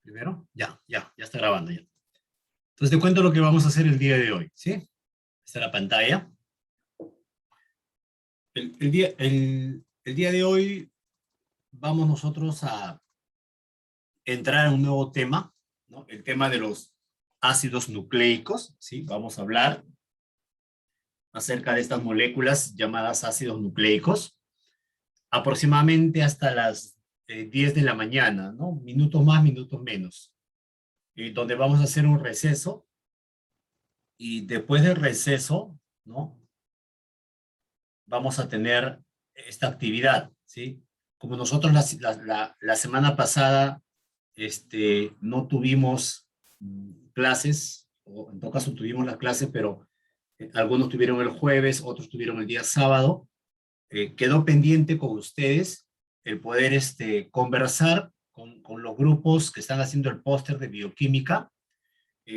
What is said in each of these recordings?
Primero, ya está grabando ya. Entonces te cuento lo que vamos a hacer el día de hoy, ¿sí? Esta es la pantalla. El día de hoy vamos nosotros a entrar en un nuevo tema, ¿no? El tema de los ácidos nucleicos, ¿sí? Vamos a hablar acerca de estas moléculas llamadas ácidos nucleicos, aproximadamente hasta las 10 de la mañana, ¿no? Minutos más, minutos menos. Donde vamos a hacer un receso, y después del receso, ¿no? Vamos a tener esta actividad, ¿sí? Como nosotros la semana pasada no tuvimos clases, o en todo caso tuvimos las clases, pero algunos tuvieron el jueves, otros tuvieron el día sábado, quedó pendiente con ustedes el poder conversar con los grupos que están haciendo el póster de bioquímica,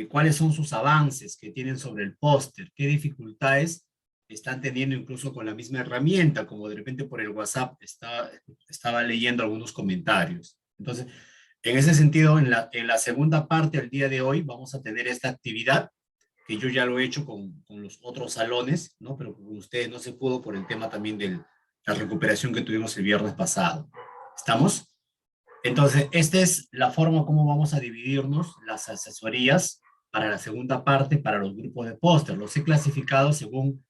cuáles son sus avances que tienen sobre el póster, qué dificultades están teniendo incluso con la misma herramienta, como de repente por el WhatsApp estaba leyendo algunos comentarios. Entonces, en ese sentido, en la segunda parte del día de hoy vamos a tener esta actividad que yo ya lo he hecho con los otros salones, ¿no? Pero con ustedes no se pudo por el tema también de la recuperación que tuvimos el viernes pasado. ¿Estamos? Entonces, esta es la forma como vamos a dividirnos las asesorías para la segunda parte, para los grupos de póster. Los he clasificado según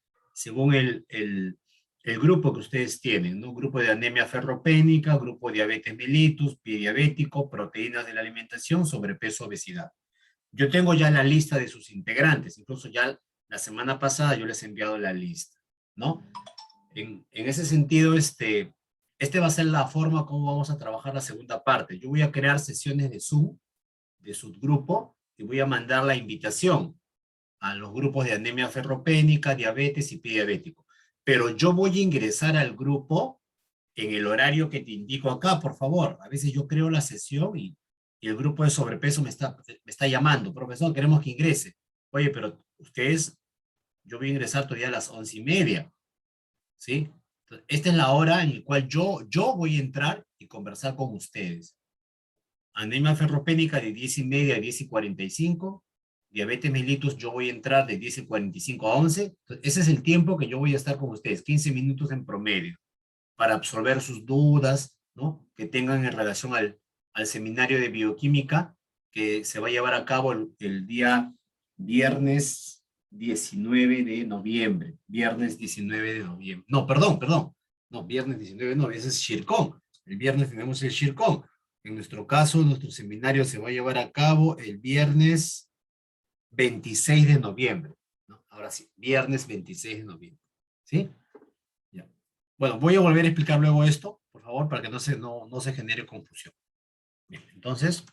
el grupo que ustedes tienen, ¿no? Grupo de anemia ferropénica, grupo de diabetes mellitus, pie diabético, proteínas de la alimentación, sobrepeso, obesidad. Yo tengo ya la lista de sus integrantes, incluso ya la semana pasada yo les he enviado la lista, ¿no? En ese sentido, va a ser la forma como vamos a trabajar la segunda parte. Yo voy a crear sesiones de Zoom, de subgrupo, y voy a mandar la invitación a los grupos de anemia ferropénica, diabetes y pie diabético. Pero yo voy a ingresar al grupo en el horario que te indico acá, por favor. A veces yo creo la sesión y el grupo de sobrepeso me está llamando. Profesor, queremos que ingrese. Oye, pero ustedes, yo voy a ingresar todavía a las 11:30. ¿Sí? Entonces, esta es la hora en la cual yo voy a entrar y conversar con ustedes. Anemia ferropénica de 10:30 a 10:45. Diabetes mellitus, yo voy a entrar de 10:45 a 11. Entonces, ese es el tiempo que yo voy a estar con ustedes, 15 minutos en promedio, para absorber sus dudas, ¿no? Que tengan en relación al seminario de bioquímica que se va a llevar a cabo el día viernes 19 de noviembre. Viernes 19 de noviembre. No, perdón. No, viernes 19 de noviembre, ese es Shircón. El viernes tenemos el Shircón. En nuestro caso, nuestro seminario se va a llevar a cabo el viernes 26 de noviembre, ¿no? Ahora sí, viernes 26 de noviembre. ¿Sí? Ya. Bueno, voy a volver a explicar luego esto, por favor, para que no se genere confusión. Bien, entonces,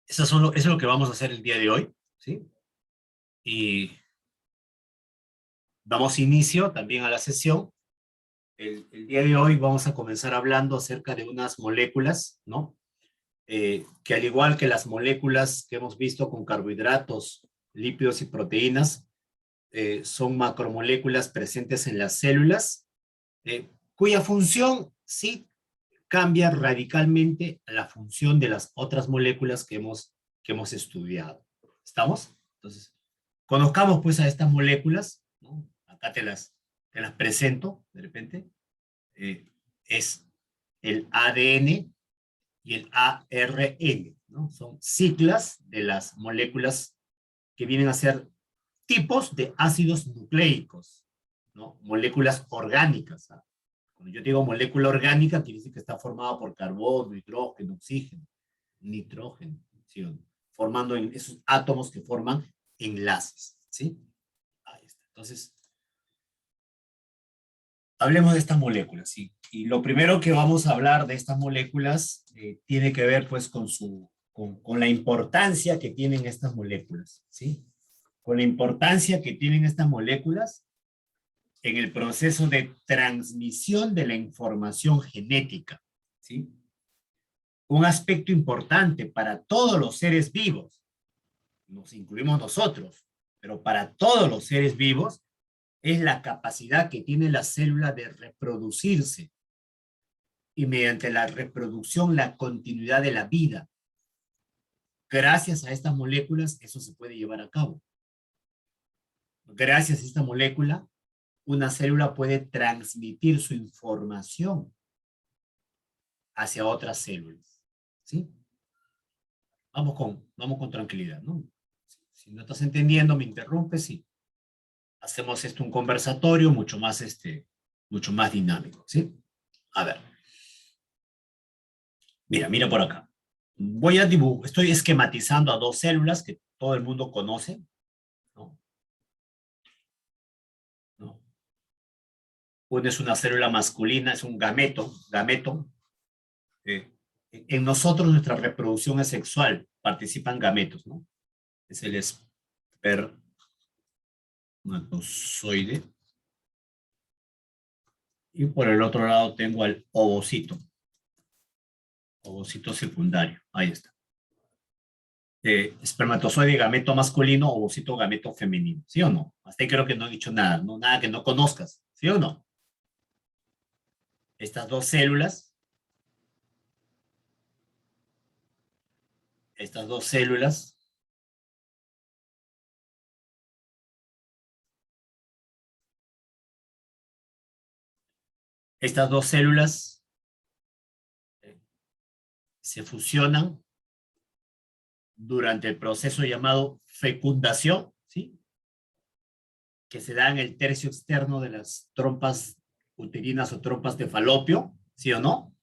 eso es lo que vamos a hacer el día de hoy, ¿sí? Y damos inicio también a la sesión. El día de hoy vamos a comenzar hablando acerca de unas moléculas, ¿no? Que al igual que las moléculas que hemos visto con carbohidratos, lípidos y proteínas, son macromoléculas presentes en las células, cuya función sí cambia radicalmente la función de las otras moléculas que hemos estudiado. ¿Estamos? Entonces, conozcamos pues a estas moléculas, ¿no? Acá te las presento de repente. Es el ADN y el ARN, ¿no? Son siglas de las moléculas que vienen a ser tipos de ácidos nucleicos, ¿no? Moléculas orgánicas, ¿ah? Cuando yo digo molécula orgánica, quiere decir que está formada por carbono, hidrógeno, oxígeno, nitrógeno, ¿sí? Formando en esos átomos que forman enlaces, ¿sí? Ahí está. Entonces, hablemos de estas moléculas, ¿sí? Y lo primero que vamos a hablar de estas moléculas tiene que ver, pues, con la importancia que tienen estas moléculas, ¿sí? Con la importancia que tienen estas moléculas en el proceso de transmisión de la información genética, ¿sí? Un aspecto importante para todos los seres vivos, nos incluimos nosotros, pero para todos los seres vivos, es la capacidad que tiene la célula de reproducirse y mediante la reproducción la continuidad de la vida. gracias a estas moléculas, eso se puede llevar a cabo. Gracias a esta molécula, una célula puede transmitir su información hacia otras células. ¿Sí? Vamos con tranquilidad, ¿no? Si no estás entendiendo, me interrumpes y hacemos esto un conversatorio mucho más dinámico, ¿sí? A ver. Mira por acá. Estoy esquematizando a dos células que todo el mundo conoce, ¿no? Una es una célula masculina, es un gameto. En nosotros nuestra reproducción es sexual, participan gametos, ¿no? Es el espermatozoide. Y por el otro lado tengo al ovocito secundario, ahí está. Espermatozoide, gameto masculino, ovocito, gameto femenino, ¿sí o no? Hasta ahí creo que no he dicho nada, ¿no? Nada que no conozcas, ¿sí o no? Estas dos células, estas dos células se fusionan durante el proceso llamado fecundación, ¿sí? Que se da en el tercio externo de las trompas uterinas o trompas de falopio, ¿sí o no?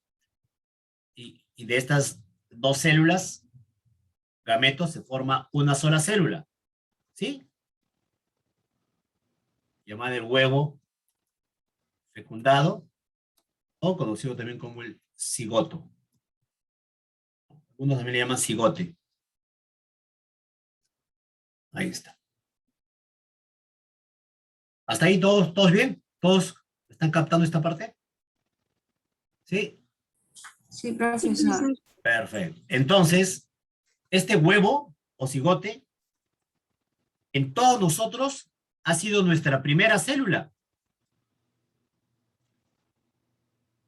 Y de estas dos células, gametos, se forma una sola célula, ¿sí? Llamada el huevo fecundado, o conocido también como el cigoto. Algunos también le llaman cigote. Ahí está. ¿Hasta ahí todos bien? ¿Todos están captando esta parte? ¿Sí? Sí, profesor. Perfecto. Entonces, este huevo o cigote, en todos nosotros, ha sido nuestra primera célula.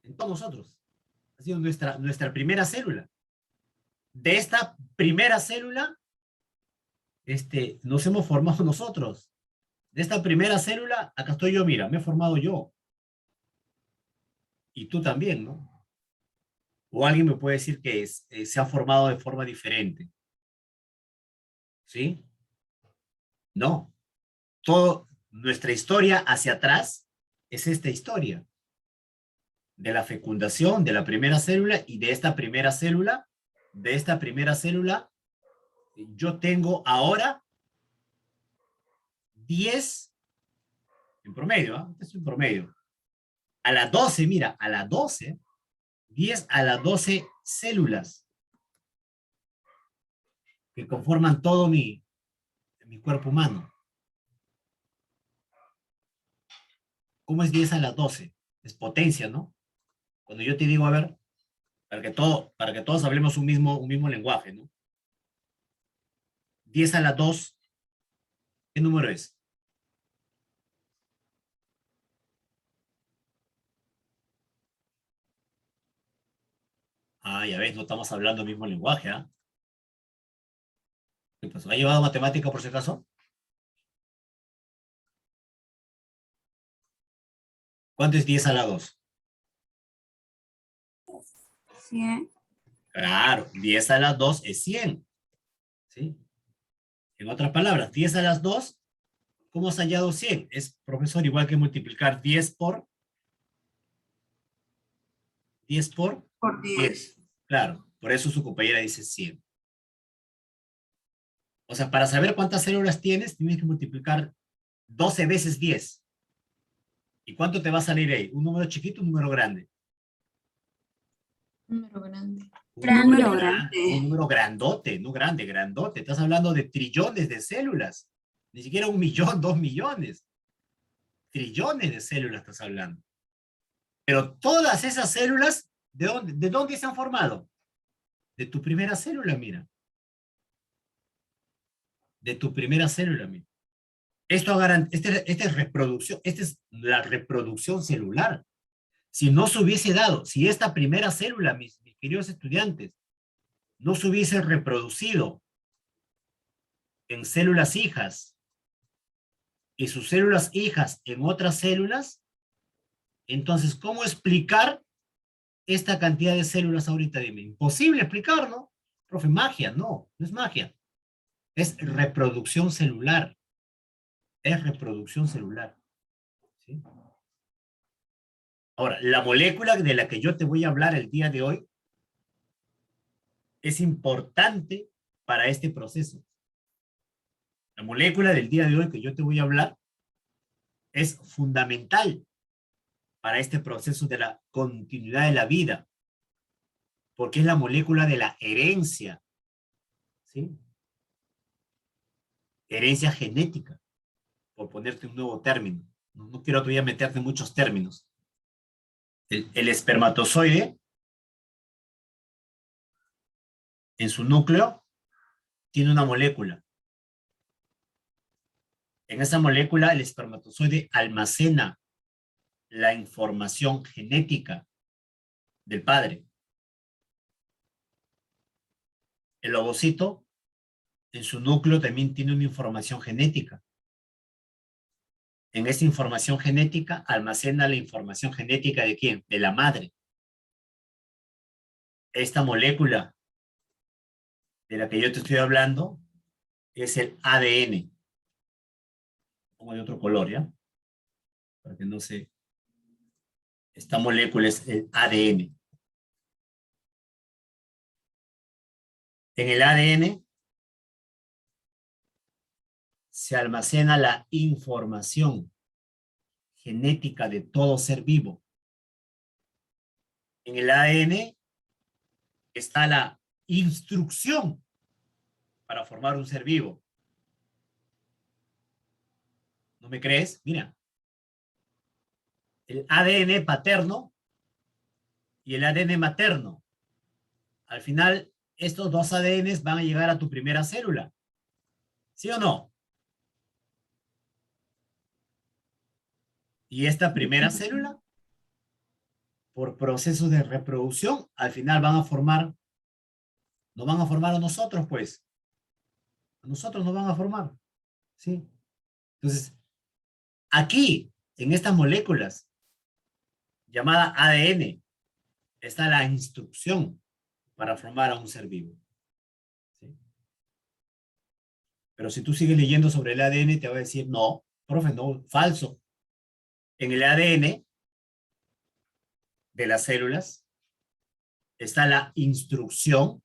En todos nosotros. Ha sido nuestra primera célula. De esta primera célula, nos hemos formado nosotros. De esta primera célula, acá estoy yo, mira, me he formado yo. Y tú también, ¿no? O alguien me puede decir que se ha formado de forma diferente. ¿Sí? No. Toda nuestra historia hacia atrás es esta historia. De la fecundación de la primera célula y de esta primera célula, yo tengo ahora 10 en promedio, ¿eh? Es un promedio. A las 12, mira, a las 12, 10 a las 12 células que conforman todo mi cuerpo humano. ¿Cómo es 10 a las 12? Es potencia, ¿no? Cuando yo te digo, a ver, para que todos hablemos un mismo lenguaje, ¿no? 10 a las 2, ¿qué número es? Ah, ya ves, no estamos hablando el mismo lenguaje, ¿ah? ¿Qué pasó? ¿Ha llevado matemática por si acaso? ¿Cuánto es 10 a la 2? 100. Claro, 10 a las 2 es 100. ¿Sí? En otras palabras, 10 a las 2, ¿cómo has hallado 100? Es, profesor, igual que multiplicar 10 por 10 por Por 10. 10. Claro, por eso su compañera dice 100. O sea, para saber cuántas células tienes, tienes que multiplicar 12 veces 10. ¿Y cuánto te va a salir ahí? ¿Un número chiquito o un número grande? Número grande. Un número grandote, no grande, grandote. Estás hablando de trillones de células. Ni siquiera 1 millón, 2 millones. Trillones de células estás hablando. Pero todas esas células, ¿de dónde se han formado? De tu primera célula, mira. De tu primera célula, mira. Esta es reproducción, esta es la reproducción celular. Si no se hubiese dado, si esta primera célula, mis queridos estudiantes, no se hubiese reproducido en células hijas y sus células hijas en otras células, entonces, ¿cómo explicar esta cantidad de células ahorita? Dime, imposible explicar, ¿no? Profe, magia, no es magia. Es reproducción celular. Es reproducción celular. ¿Sí? Ahora, la molécula de la que yo te voy a hablar el día de hoy es importante para este proceso. La molécula del día de hoy que yo te voy a hablar es fundamental para este proceso de la continuidad de la vida, porque es la molécula de la herencia, ¿sí? Herencia genética, por ponerte un nuevo término. No quiero todavía meterte en muchos términos. El espermatozoide, en su núcleo, tiene una molécula. En esa molécula, el espermatozoide almacena la información genética del padre. El ovocito, en su núcleo, también tiene una información genética. En esa información genética, almacena la información genética ¿de quién? De la madre. Esta molécula de la que yo te estoy hablando es el ADN. Pongo de otro color, ¿ya? Para que no se... Esta molécula es el ADN. En el ADN se almacena la información genética de todo ser vivo. En el ADN está la instrucción para formar un ser vivo. ¿No me crees? Mira. El ADN paterno y el ADN materno. Al final, estos dos ADNs van a llegar a tu primera célula. ¿Sí o no? Y esta primera célula, por procesos de reproducción, al final van a formar, nos van a formar a nosotros, pues. A nosotros nos van a formar. ¿Sí? Entonces, aquí, en estas moléculas, llamada ADN, está la instrucción para formar a un ser vivo. ¿Sí? Pero si tú sigues leyendo sobre el ADN, te va a decir, no, profe, no, falso. En el ADN de las células está la instrucción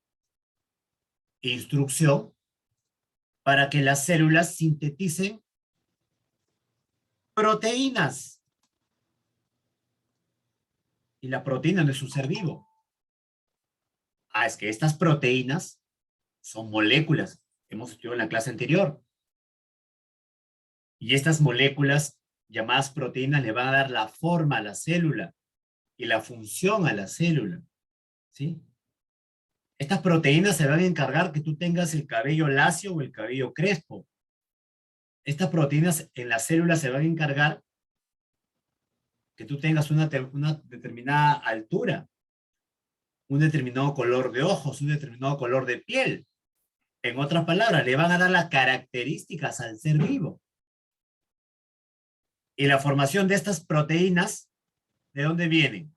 para que las células sinteticen proteínas. Y la proteína no es un ser vivo. Es que estas proteínas son moléculas. Hemos estudiado en la clase anterior. Y estas moléculas llamadas proteínas le van a dar la forma a la célula y la función a la célula. ¿Sí? Estas proteínas se van a encargar que tú tengas el cabello lacio o el cabello crespo. Estas proteínas en las células se van a encargar que tú tengas una determinada altura, un determinado color de ojos, un determinado color de piel. En otras palabras, le van a dar las características al ser vivo. Y la formación de estas proteínas, ¿de dónde vienen?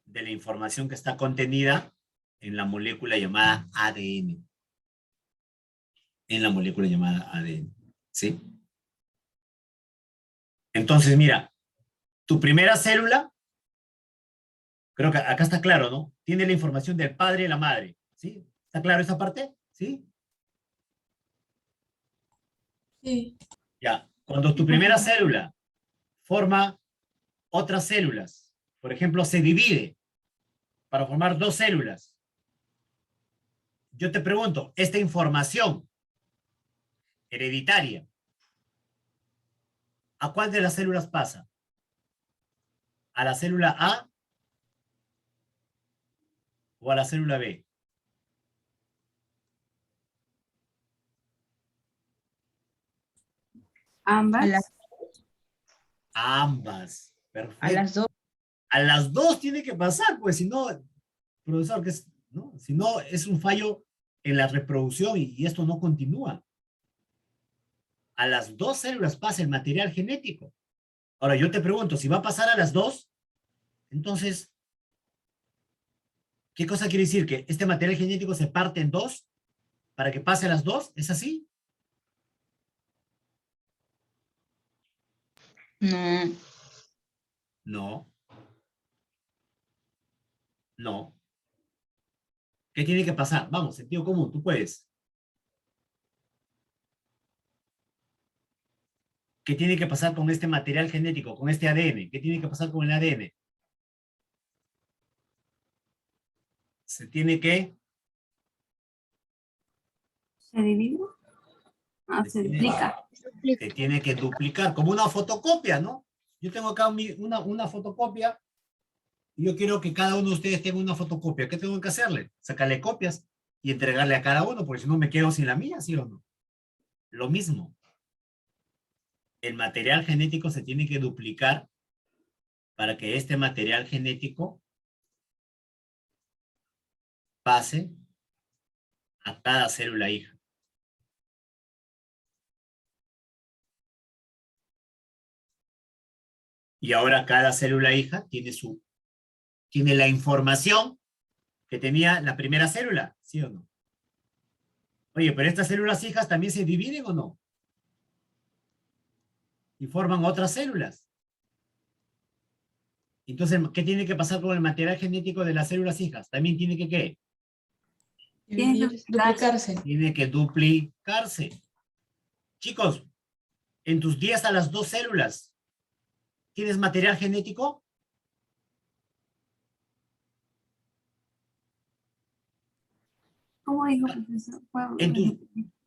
De la información que está contenida en la molécula llamada ADN. En la molécula llamada ADN. ¿Sí? Entonces, mira, tu primera célula, creo que acá está claro, ¿no? Tiene la información del padre y la madre. ¿Sí? ¿Está claro esa parte? ¿Sí? Sí. Ya. Cuando tu primera célula forma otras células, por ejemplo, se divide para formar dos células, yo te pregunto, esta información hereditaria, ¿a cuál de las células pasa? ¿A la célula A o a la célula B? Ambas. Ambas. Perfecto. A las dos. A las dos tiene que pasar, pues si no, profesor, ¿no? Si no, es un fallo en la reproducción y esto no continúa. a las 2 células pasa el material genético. Ahora yo te pregunto, si va a pasar a las 2, entonces, ¿qué cosa quiere decir? ¿Que este material genético se parte en 2 para que pase a las 2? ¿Es así? No. No. No. ¿Qué tiene que pasar? Vamos, sentido común, tú puedes. ¿Qué tiene que pasar con este material genético, con este ADN? ¿Qué tiene que pasar con el ADN? Se tiene que... ¿Se divide? Ah, Se se tiene, duplica. se tiene que duplicar, como una fotocopia, ¿no? Yo tengo acá una fotocopia y yo quiero que cada uno de ustedes tenga una fotocopia. ¿Qué tengo que hacerle? Sacarle copias y entregarle a cada uno, porque si no me quedo sin la mía, ¿sí o no? Lo mismo. El material genético se tiene que duplicar para que este material genético pase a cada célula hija. Y ahora cada célula hija tiene la información que tenía la primera célula, ¿sí o no? Oye, pero estas células hijas también se dividen o no? Y forman otras células. Entonces, ¿qué tiene que pasar con el material genético de las células hijas? También tiene que, ¿qué? Tiene que Duplicarse. Tiene que duplicarse. Chicos, en tus 10 a las 2 células, ¿tienes material genético? ¿Cómo dijo, profesor?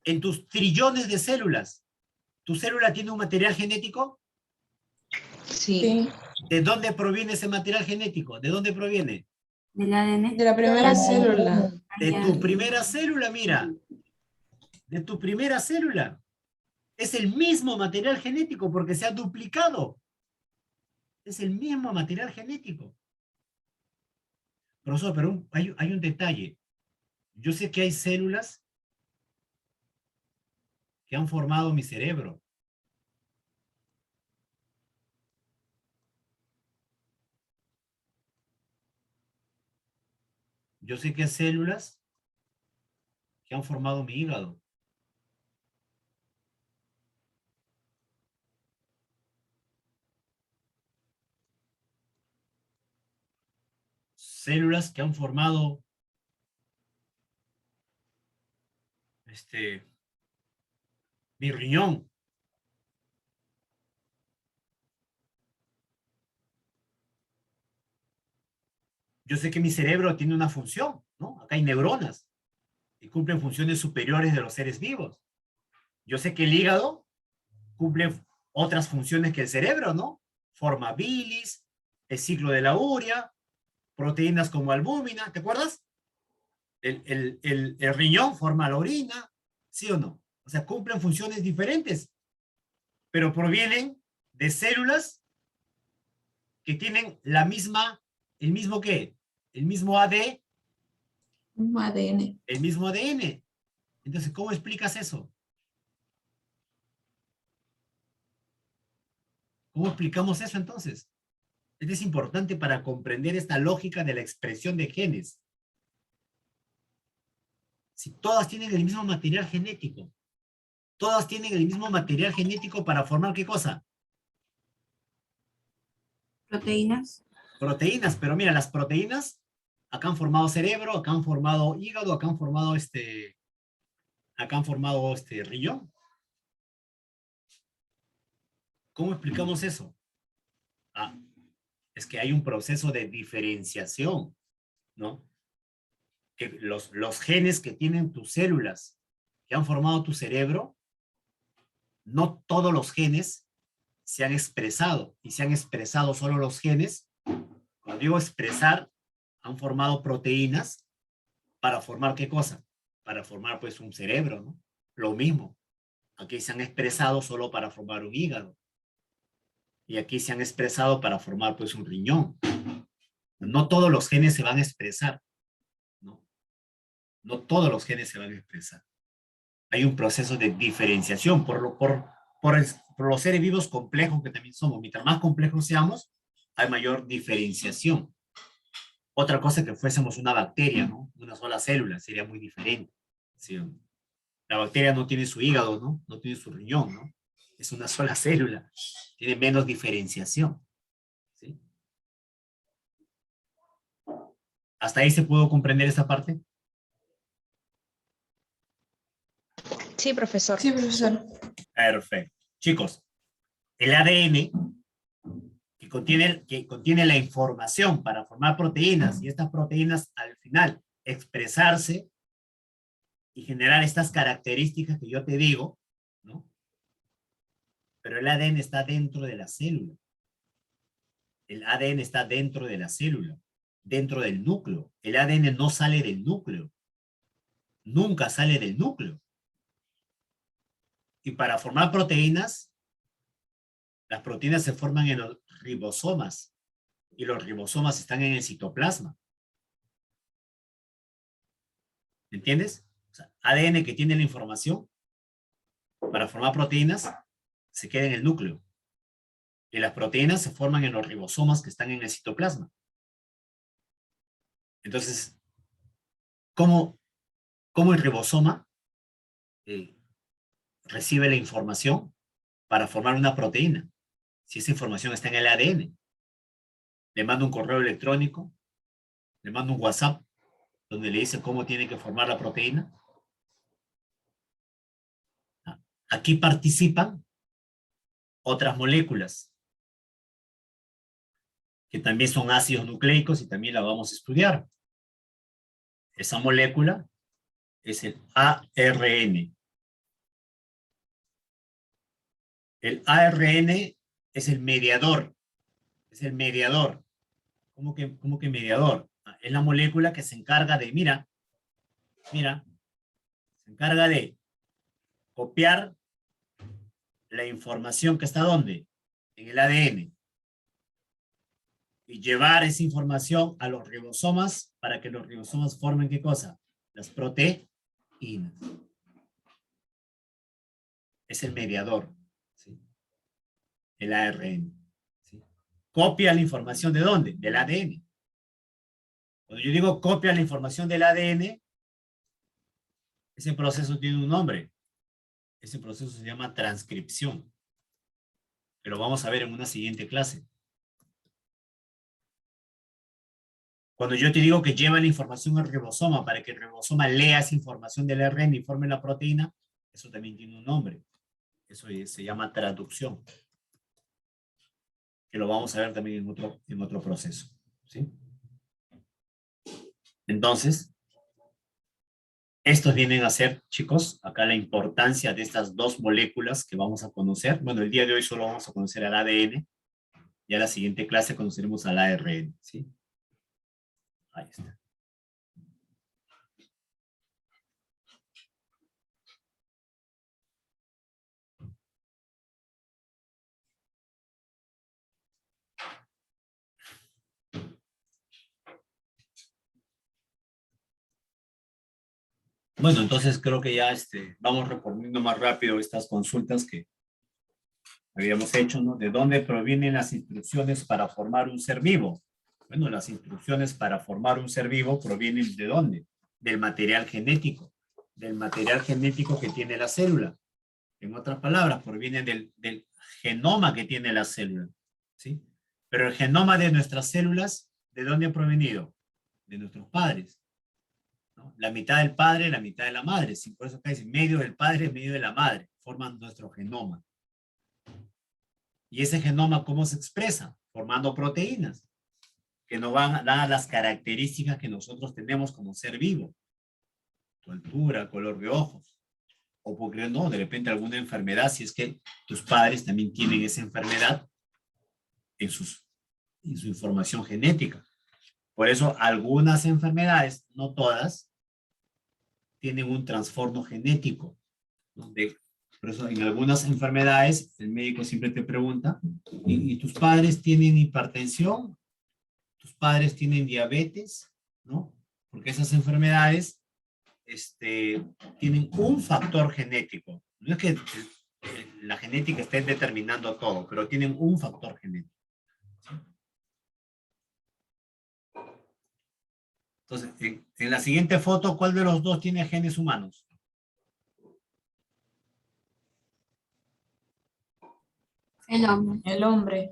En tus trillones de células, ¿tu célula tiene un material genético? Sí. ¿De dónde proviene ese material genético? ¿De dónde proviene? Del ADN. De la primera célula. De tu primera célula, mira. De tu primera célula. Es el mismo material genético porque se ha duplicado. Es el mismo material genético. Profesor, pero hay un detalle. Yo sé que hay células que han formado mi cerebro. Yo sé que hay células que han formado mi hígado. Células que han formado mi riñón. Yo sé que mi cerebro tiene una función, ¿no? Acá hay neuronas y cumplen funciones superiores de los seres vivos. Yo sé que el hígado cumple otras funciones que el cerebro, ¿no? Forma bilis, el ciclo de la urea, proteínas como albúmina, ¿te acuerdas? El riñón forma la orina, ¿sí o no? O sea, cumplen funciones diferentes, pero provienen de células que tienen el mismo qué, el mismo AD, Un ADN. el mismo ADN. Entonces, ¿cómo explicas eso? ¿Cómo explicamos eso entonces? Esto es importante para comprender esta lógica de la expresión de genes. Si todas tienen el mismo material genético, todas tienen el mismo material genético para formar ¿qué cosa? Proteínas. Proteínas, pero mira, las proteínas acá han formado cerebro, acá han formado hígado, acá han formado riñón. ¿Cómo explicamos eso? Ah, es que hay un proceso de diferenciación, ¿no? Que los genes que tienen tus células, que han formado tu cerebro, no todos los genes se han expresado, y se han expresado solo los genes. Cuando digo expresar, han formado proteínas para formar ¿qué cosa? Para formar pues un cerebro, ¿no? Lo mismo. Aquí se han expresado solo para formar un hígado. Y aquí se han expresado para formar pues un riñón. No todos los genes se van a expresar, ¿no? No todos los genes se van a expresar. Hay un proceso de diferenciación, por por los seres vivos complejos que también somos. Mientras más complejos seamos, hay mayor diferenciación. Otra cosa que fuésemos una bacteria, ¿no? Una sola célula, sería muy diferente. ¿Sí? La bacteria no tiene su hígado, ¿no? No tiene su riñón, ¿no? Es una sola célula. Tiene menos diferenciación. ¿Sí? ¿Hasta ahí se pudo comprender esa parte? Sí, profesor. Sí, profesor. Perfecto. Chicos, el ADN que contiene la información para formar proteínas y estas proteínas al final expresarse y generar estas características que yo te digo, ¿no? Pero el ADN está dentro de la célula. El ADN está dentro de la célula, dentro del núcleo. El ADN no sale del núcleo. Nunca sale del núcleo. Y para formar proteínas, las proteínas se forman en los ribosomas. Y los ribosomas están en el citoplasma. ¿Entiendes? O sea, ADN que tiene la información para formar proteínas se queda en el núcleo. Y las proteínas se forman en los ribosomas que están en el citoplasma. Entonces, ¿cómo el ribosoma recibe la información para formar una proteína? Si esa información está en el ADN. Le manda un correo electrónico, le manda un WhatsApp, donde le dice cómo tiene que formar la proteína. Aquí participan otras moléculas, que también son ácidos nucleicos y también la vamos a estudiar. Esa molécula es el ARN. El ARN es el mediador. Es el mediador. ¿Cómo que mediador? Es la molécula que se encarga de, mira, se encarga de copiar la información que está ¿dónde? En el ADN. Y llevar esa información a los ribosomas para que los ribosomas formen ¿qué cosa? Las proteínas. Es el mediador, ¿sí? El ARN. ¿Sí? Copia la información ¿de dónde? Del ADN. Cuando yo digo copia la información del ADN, ese proceso tiene un nombre. Ese proceso se llama transcripción. Que lo vamos a ver en una siguiente clase. Cuando yo te digo que lleva la información al ribosoma para que el ribosoma lea esa información del ARN y forme la proteína, eso también tiene un nombre. Eso se llama traducción. Que lo vamos a ver también en otro proceso. ¿Sí? Entonces, estos vienen a ser, chicos, acá la importancia de estas dos moléculas que vamos a conocer. Bueno, el día de hoy solo vamos a conocer al ADN. Y a la siguiente clase conoceremos al ARN. ¿Sí? Ahí está. Bueno, entonces creo que ya vamos respondiendo más rápido estas consultas que habíamos hecho, ¿no? ¿De dónde provienen las instrucciones para formar un ser vivo? Bueno, las instrucciones para formar un ser vivo provienen ¿de dónde? Del material genético que tiene la célula. En otras palabras, provienen del genoma que tiene la célula, ¿sí? Pero el genoma de nuestras células, ¿de dónde ha provenido? De nuestros padres, ¿no? La mitad del padre, la mitad de la madre, ¿sí? Por eso acá dice medio del padre, medio de la madre, forman nuestro genoma. ¿Y ese genoma cómo se expresa? Formando proteínas, que nos van a dar las características que nosotros tenemos como ser vivo. Tu altura, color de ojos. O porque no, de repente alguna enfermedad, si es que tus padres también tienen esa enfermedad en su información genética. Por eso algunas enfermedades, no todas, tienen un trastorno genético. Por eso en algunas enfermedades el médico siempre te pregunta, ¿y tus padres tienen hipertensión? ¿Tus padres tienen diabetes? ¿No? Porque esas enfermedades tienen un factor genético. No es que la genética esté determinando todo, pero tienen un factor genético. ¿Sí? Entonces, en la siguiente foto, ¿cuál de los dos tiene genes humanos? El hombre. El hombre.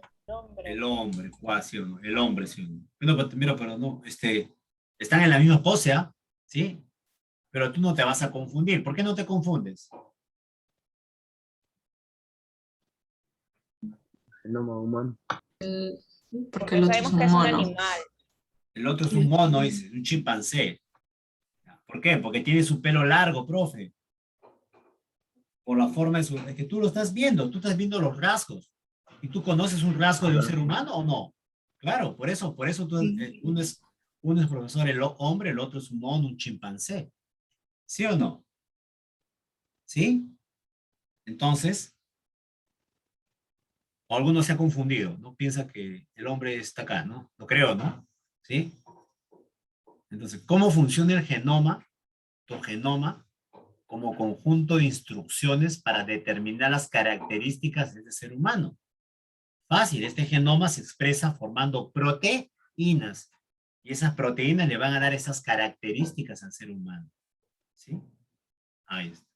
El hombre, ¿sí o no? El hombre, ¿sí o no? Mira, pero no, están en la misma pose, ¿ah? ¿Sí? Pero tú no te vas a confundir. ¿Por qué no te confundes? Genoma humano. Porque el otro es sabemos un que es un mono. animal. El otro es un mono, es un chimpancé. ¿Por qué? Porque tiene su pelo largo, profe. Por la forma de su... Es que tú lo estás viendo, tú estás viendo los rasgos. ¿Y tú conoces un rasgo de un ser humano o no? Claro, por eso tú, uno es profesor, el hombre, el otro es un mono, un chimpancé. ¿Sí o no? ¿Sí? Entonces, o alguno se ha confundido, ¿no? Piensa que el hombre está acá, ¿no? Lo creo, ¿no? ¿Sí? Entonces, ¿cómo funciona el genoma? Tu genoma como conjunto de instrucciones para determinar las características de este ser humano. Fácil, este genoma se expresa formando proteínas y esas proteínas le van a dar esas características al ser humano. ¿Sí? Ahí está.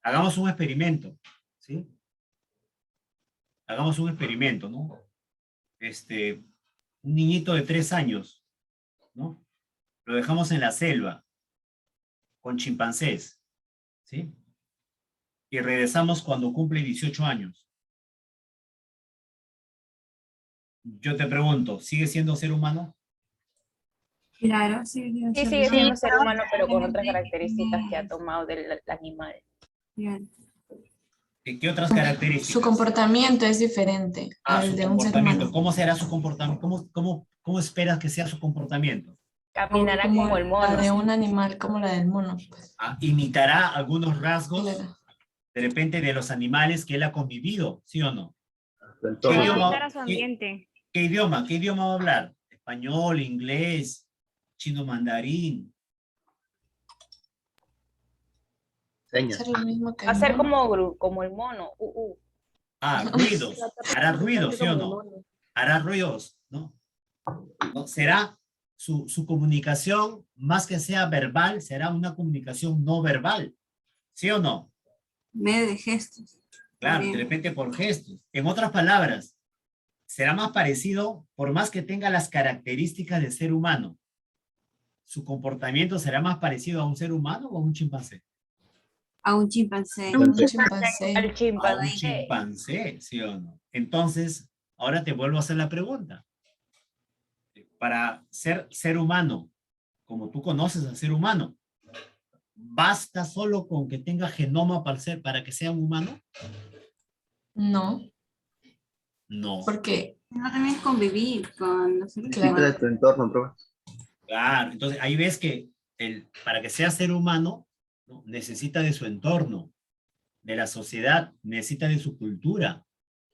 Hagamos un experimento. ¿Sí? Hagamos un experimento, ¿no? Un niñito de 3 años, ¿no? Lo dejamos en la selva con chimpancés, ¿sí? Y regresamos cuando cumple 18 años. Yo te pregunto, ¿sigue siendo ser humano? Claro, sí. Sí, sigue siendo ser humano, pero con otras características que ha tomado del animal. Claro. ¿Qué otras características? Su comportamiento es diferente al Su de un ser comportamiento. humano. ¿Cómo será su comportamiento? ¿Cómo esperas que sea su comportamiento? Caminará como el mono. La de un animal, como la del mono. Pues. ¿Imitará algunos rasgos Claro. de repente de los animales que él ha convivido? ¿Sí o no? El ¿Qué entorno. idioma, a su ambiente. ¿Qué idioma va a hablar? Español, inglés, chino mandarín. Señas. Ser lo mismo que Va a ser el mono. como el mono. Ruidos. Hará ruidos, ¿sí o no? Hará ruidos, ¿no? ¿No? Será su comunicación, más que sea verbal, será una comunicación no verbal. ¿Sí o no? Medio de gestos. Claro, También. de repente por gestos. En otras palabras, será más parecido, por más que tenga las características de ser humano, su comportamiento será más parecido a un ser humano o a un chimpancé. A un chimpancé. Un chimpancé. Al A un chimpancé. chimpancé, ¿sí o no? Entonces, ahora te vuelvo a hacer la pregunta. Para ser humano, como tú conoces al ser humano, ¿basta solo con que tenga genoma para que sea un humano? No, No. porque, No, también convivir con los seres Claro. humanos. De tu entorno, profe. Claro, entonces ahí ves que para que sea ser humano, ¿no? Necesita de su entorno, de la sociedad, necesita de su cultura.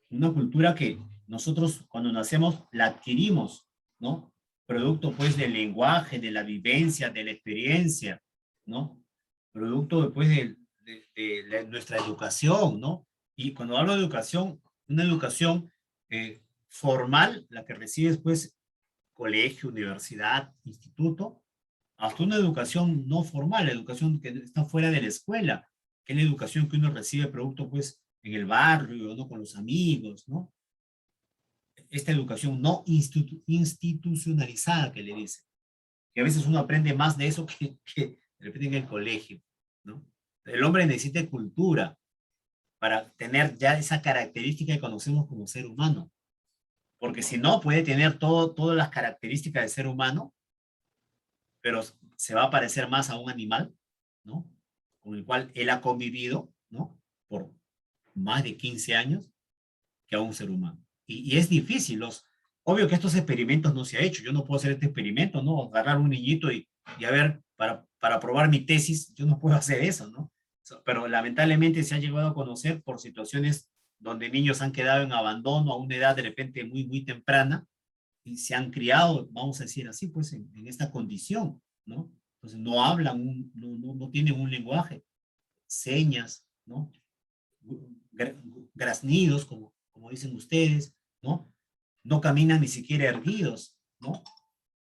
Una cultura que nosotros cuando nacemos la adquirimos, ¿no? Producto pues del lenguaje, de la vivencia, de la experiencia, ¿no? Producto después de nuestra educación, ¿no? Y cuando hablo de educación, una educación formal, la que recibes pues colegio, universidad, instituto, hasta una educación no formal, la educación que está fuera de la escuela, que es la educación que uno recibe producto pues en el barrio, ¿no? Con los amigos, ¿no? Esta educación no institucionalizada que le dicen, que a veces uno aprende más de eso que de repente en el colegio, ¿no? El hombre necesita cultura para tener ya esa característica que conocemos como ser humano, porque si no puede tener todas las características de ser humano, pero se va a parecer más a un animal, ¿no? Con el cual él ha convivido, ¿no? Por más de 15 años que a un ser humano. Y es difícil, obvio que estos experimentos no se ha hecho, yo no puedo hacer este experimento, ¿no? Agarrar un niñito y a ver, para probar mi tesis, yo no puedo hacer eso, ¿no? Pero lamentablemente se ha llegado a conocer por situaciones donde niños han quedado en abandono a una edad de repente muy, muy temprana, y se han criado, vamos a decir así, pues en esta condición, ¿no? Entonces no hablan, no tienen un lenguaje, señas, ¿no? graznidos, como dicen ustedes, ¿no? No caminan ni siquiera erguidos, ¿no?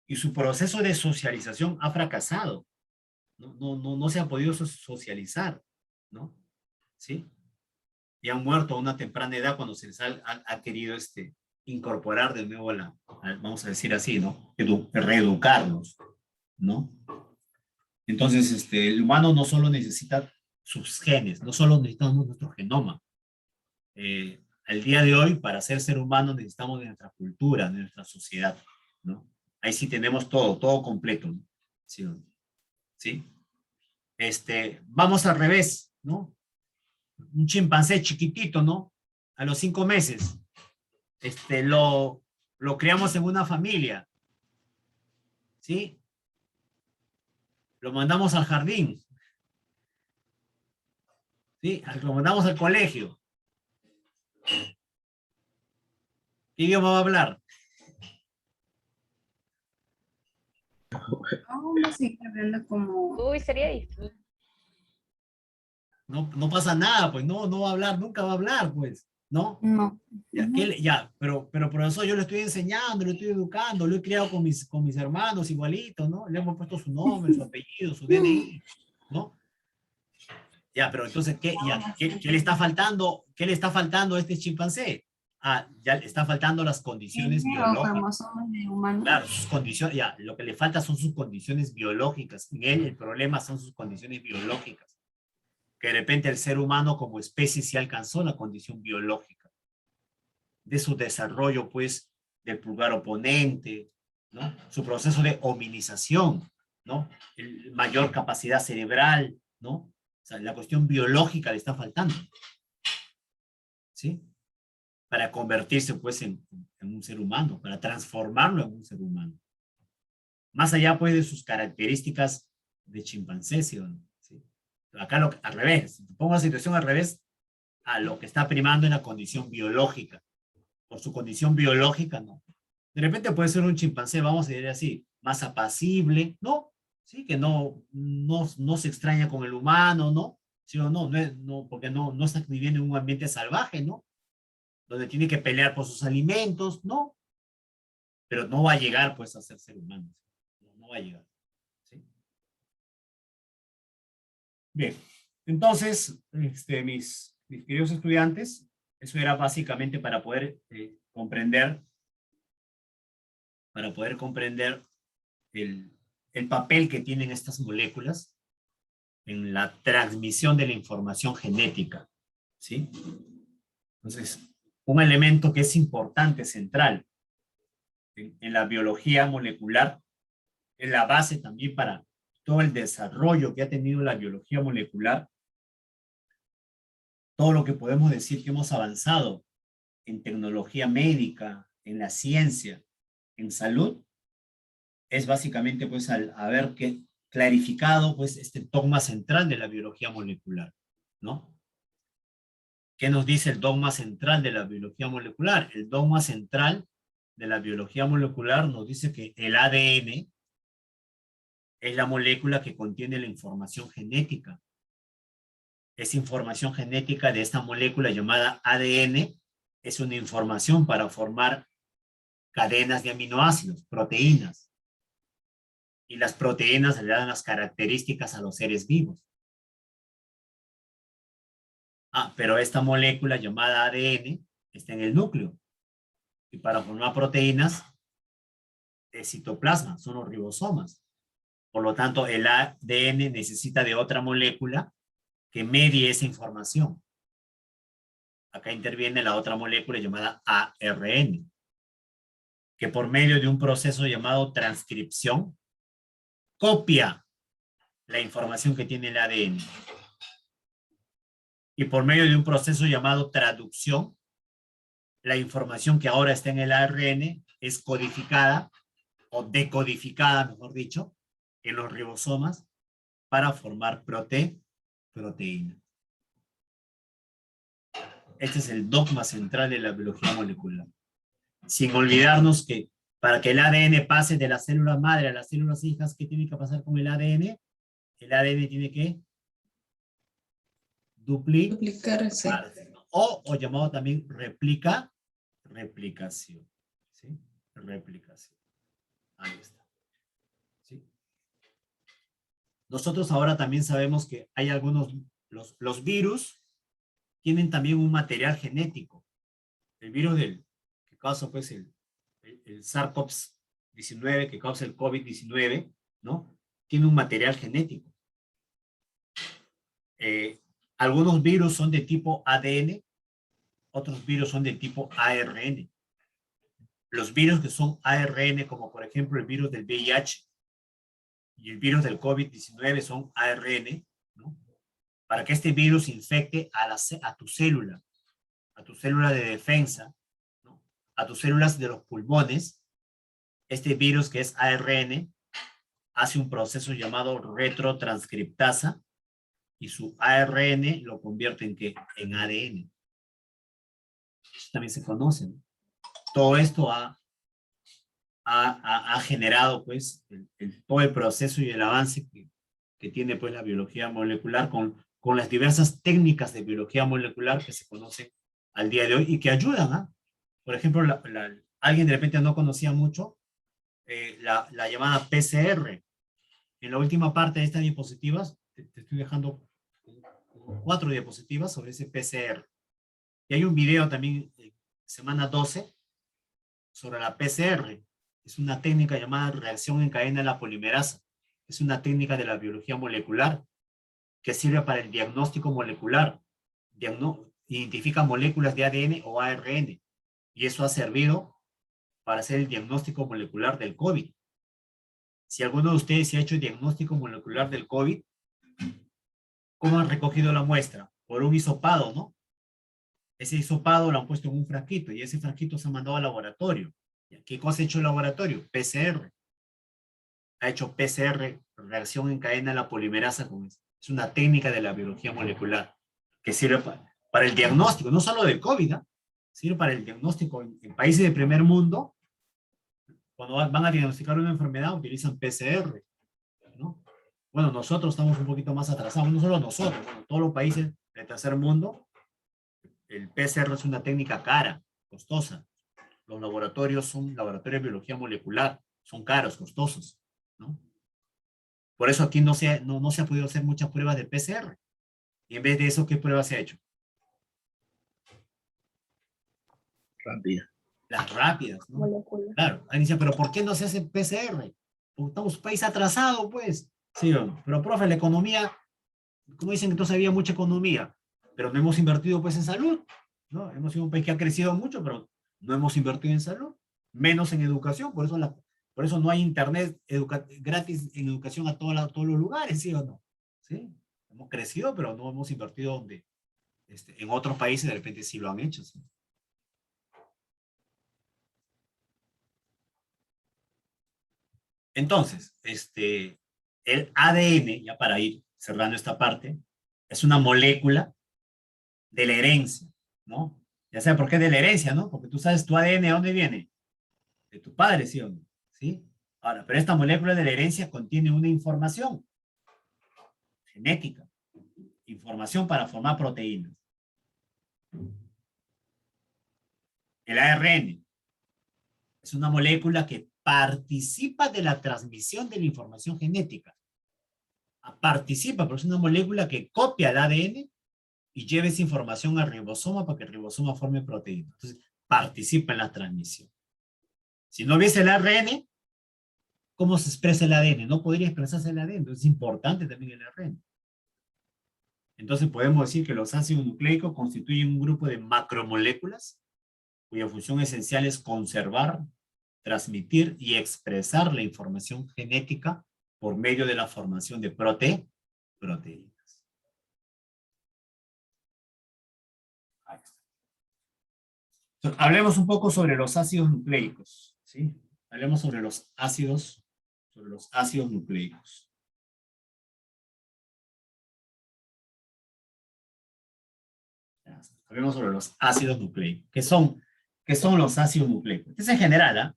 Y su proceso de socialización ha fracasado. No se ha podido socializar, ¿no? ¿Sí? Y han muerto a una temprana edad cuando se les ha querido incorporar de nuevo vamos a decir así, ¿no? Reeducarlos, ¿no? Entonces, el humano no solo necesita sus genes, no solo necesitamos nuestro genoma. Al día de hoy, para ser humano, necesitamos de nuestra cultura, de nuestra sociedad, ¿no? Ahí sí tenemos todo completo, ¿no? ¿Sí? ¿Sí? Vamos al revés, ¿no? Un chimpancé chiquitito, ¿no? A los 5 meses, lo criamos en una familia, ¿sí? Lo mandamos al jardín, ¿sí? Lo mandamos al colegio. ¿Qué idioma va a hablar? Vamos a seguir hablando como... Uy, sería difícil. No pasa nada, pues no va a hablar, nunca va a hablar, pues, ¿no? No. Pero profesor, yo le estoy enseñando, le estoy educando, lo he criado con mis hermanos igualitos, ¿no? Le hemos puesto su nombre, su apellido, su DNI, ¿no? Ya, pero entonces, ¿qué le está faltando? ¿Qué le está faltando a este chimpancé? Ya le está faltando las condiciones biológicas. Cromosomas de humano. Claro, sus condiciones, ya, lo que le falta son sus condiciones biológicas. En él el problema son sus condiciones biológicas. Que de repente el ser humano como especie sí alcanzó la condición biológica de su desarrollo, pues, del pulgar oponente, ¿no? Su proceso de hominización, ¿no? Mayor capacidad cerebral, ¿no? O sea, la cuestión biológica le está faltando, ¿sí? Para convertirse, pues, en un ser humano, para transformarlo en un ser humano. Más allá, pues, de sus características de chimpancé, ¿sí? Acá al revés, si pongo la situación al revés, a lo que está primando en la condición biológica. Por su condición biológica, no. De repente puede ser un chimpancé, vamos a decir así, más apacible, ¿no? Sí, que no se extraña con el humano, ¿no? ¿Sí o no? Porque no está viviendo en un ambiente salvaje, ¿no? Donde tiene que pelear por sus alimentos, ¿no? Pero no va a llegar, pues, a ser humano. No va a llegar. Bien, entonces, mis queridos estudiantes, eso era básicamente para poder comprender el papel que tienen estas moléculas en la transmisión de la información genética, ¿sí? Entonces, un elemento que es importante, central, en la biología molecular, es la base también para todo el desarrollo que ha tenido la biología molecular, todo lo que podemos decir que hemos avanzado en tecnología médica, en la ciencia, en salud, es básicamente pues al haber clarificado pues este dogma central de la biología molecular, ¿no? ¿Qué nos dice el dogma central de la biología molecular? El dogma central de la biología molecular nos dice que el ADN es la molécula que contiene la información genética. Esa información genética de esta molécula llamada ADN es una información para formar cadenas de aminoácidos, proteínas. Y las proteínas le dan las características a los seres vivos. Pero esta molécula llamada ADN está en el núcleo. Y para formar proteínas, es citoplasma, son los ribosomas. Por lo tanto, el ADN necesita de otra molécula que medie esa información. Acá interviene la otra molécula llamada ARN, que por medio de un proceso llamado transcripción, copia la información que tiene el ADN. Y por medio de un proceso llamado traducción, la información que ahora está en el ARN es codificada, o decodificada, mejor dicho, en los ribosomas para formar proteína. Este es el dogma central de la biología molecular. Sin olvidarnos que para que el ADN pase de las células madre a las células hijas, ¿qué tiene que pasar con el ADN? El ADN tiene que duplicarse. O llamado también replicación. ¿Sí? Replicación. Ahí está. ¿Sí? Nosotros ahora también sabemos que hay algunos, los virus tienen también un material genético. El virus que causa pues el SARS-CoV-19, que causa el COVID-19, ¿no? Tiene un material genético. Algunos virus son de tipo ADN, otros virus son de tipo ARN. Los virus que son ARN, como por ejemplo el virus del VIH y el virus del COVID-19 son ARN, ¿no? Para que este virus infecte a tu célula de defensa, ¿no? A tus células de los pulmones, este virus que es ARN hace un proceso llamado retrotranscriptasa y su ARN lo convierte en ADN. Eso también se conoce, ¿no? Todo esto ha generado pues todo el proceso y el avance que tiene pues la biología molecular con las diversas técnicas de biología molecular que se conocen al día de hoy y que ayudan, ¿ah? Por ejemplo, alguien de repente no conocía mucho la llamada PCR. En la última parte de estas diapositivas, te estoy dejando 4 diapositivas sobre ese PCR. Y hay un video también, semana 12, sobre la PCR. Es una técnica llamada reacción en cadena de la polimerasa. Es una técnica de la biología molecular que sirve para el diagnóstico molecular. Identifica moléculas de ADN o ARN. Y eso ha servido para hacer el diagnóstico molecular del COVID. Si alguno de ustedes se ha hecho el diagnóstico molecular del COVID, ¿cómo han recogido la muestra? Por un hisopado, ¿no? Ese hisopado lo han puesto en un frasquito y ese frasquito se ha mandado al laboratorio. ¿Qué cosa ha hecho el laboratorio? PCR. Ha hecho PCR, reacción en cadena de la polimerasa con eso. Es una técnica de la biología molecular que sirve para el diagnóstico, no solo del COVID, ¿eh? Sirve para el diagnóstico en países de primer mundo. Cuando van a diagnosticar una enfermedad, utilizan PCR, ¿no? Bueno, nosotros estamos un poquito más atrasados, no solo nosotros, bueno, todos los países del tercer mundo, el PCR es una técnica cara, costosa. Los laboratorios son laboratorios de biología molecular, son caros, costosos, ¿no? Por eso aquí no se ha podido hacer muchas pruebas de PCR. Y en vez de eso, ¿qué pruebas se ha hecho? Rápida. Las rápidas, ¿no? Moléculas. Claro, alguien dice, pero ¿por qué no se hace PCR? Porque estamos un país atrasado, pues. Sí, pero profe, la economía, como dicen, entonces había mucha economía, pero no hemos invertido pues en salud, ¿no? Hemos sido un país que ha crecido mucho, pero no hemos invertido en salud, menos en educación, por eso no hay internet gratis en educación a todos los lugares, ¿sí o no? ¿Sí? Hemos crecido, pero no hemos invertido donde en otros países de repente sí lo han hecho, ¿sí? Entonces, el ADN, ya para ir cerrando esta parte, es una molécula de la herencia, ¿no? Ya sabes por qué de la herencia, ¿no? Porque tú sabes tu ADN, ¿de dónde viene? De tu padre, ¿sí o no? ¿Sí? Ahora, pero esta molécula de la herencia contiene una información genética, información para formar proteínas. El ARN es una molécula que participa de la transmisión de la información genética. Participa, pero es una molécula que copia el ADN y lleva esa información al ribosoma para que el ribosoma forme proteínas. Entonces, participa en la transmisión. Si no hubiese el ARN, ¿cómo se expresa el ADN? No podría expresarse el ADN. Entonces, es importante también el ARN. Entonces, podemos decir que los ácidos nucleicos constituyen un grupo de macromoléculas cuya función esencial es conservar, transmitir y expresar la información genética por medio de la formación de proteínas. Ahí está. Entonces, hablemos un poco sobre los ácidos nucleicos, ¿sí? Hablemos sobre los ácidos nucleicos. Hablemos sobre los ácidos nucleicos. ¿Qué son los ácidos nucleicos? Este es en general, ¿ah?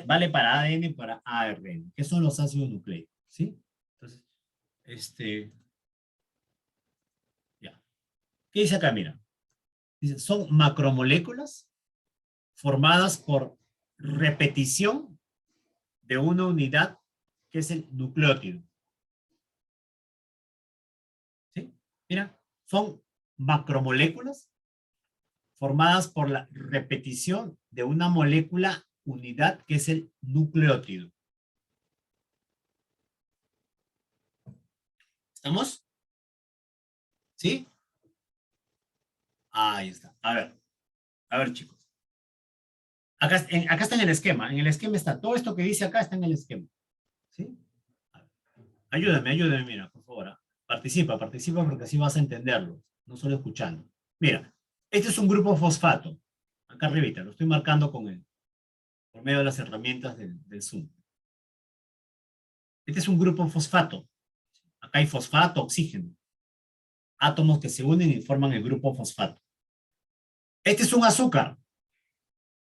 Vale para ADN y para ARN. ¿Qué son los ácidos nucleicos? ¿Sí? Entonces, ya. ¿Qué dice acá? Mira, Dice, son macromoléculas formadas por repetición de una unidad que es el nucleótido. ¿Sí? Mira, son macromoléculas formadas por la repetición de una molécula unidad que es el nucleótido. ¿Estamos? ¿Sí? Ahí está. A ver chicos. Acá está en el esquema. En el esquema está. Todo esto que dice acá está en el esquema. ¿Sí? Ayúdame, mira, por favor. Participa porque así vas a entenderlo. No solo escuchando. Mira, este es un grupo fosfato. Acá arribita, lo estoy marcando con él. Por medio de las herramientas del Zoom. Este es un grupo fosfato. Acá hay fosfato, oxígeno. Átomos que se unen y forman el grupo fosfato. Este es un azúcar.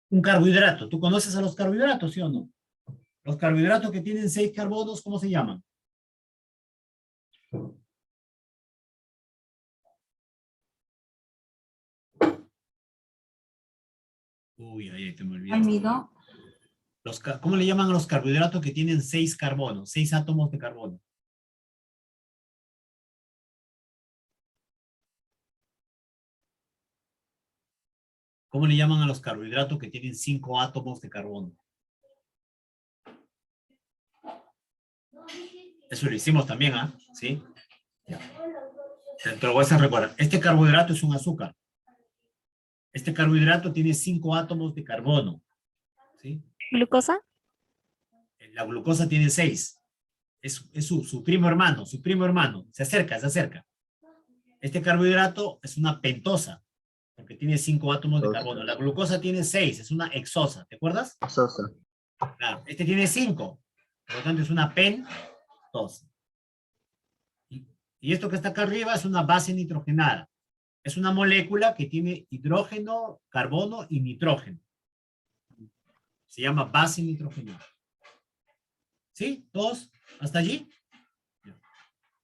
Un carbohidrato. ¿Tú conoces a los carbohidratos, sí o no? Los carbohidratos que tienen 6 carbonos, ¿cómo se llaman? Uy, ahí te me olvidé. Almidón. ¿Cómo le llaman a los carbohidratos que tienen 6 carbonos, 6 átomos de carbono? ¿Cómo le llaman a los carbohidratos que tienen 5 átomos de carbono? Eso lo hicimos también, ¿ah? ¿Sí? Ya. Te lo voy a recordar. Este carbohidrato es un azúcar. Este carbohidrato tiene 5 átomos de carbono. ¿Sí? ¿Glucosa? La glucosa tiene 6. Es su primo hermano, Se acerca. Este carbohidrato es una pentosa, porque tiene 5 átomos de carbono. La glucosa tiene 6, es una hexosa. ¿Te acuerdas? Sosa. Claro, este tiene 5. Por lo tanto, es una pentosa. Y esto que está acá arriba es una base nitrogenada. Es una molécula que tiene hidrógeno, carbono y nitrógeno. Se llama base nitrogenada. ¿Sí? ¿Todos? ¿Hasta allí?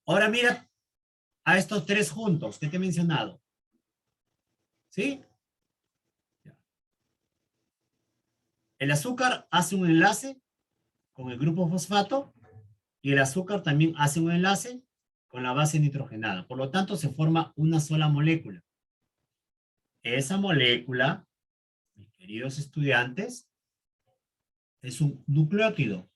Ahora mira a estos 3 juntos que te he mencionado. ¿Sí? El azúcar hace un enlace con el grupo fosfato y el azúcar también hace un enlace con la base nitrogenada. Por lo tanto, se forma una sola molécula. Esa molécula, mis queridos estudiantes, es un nucleótido.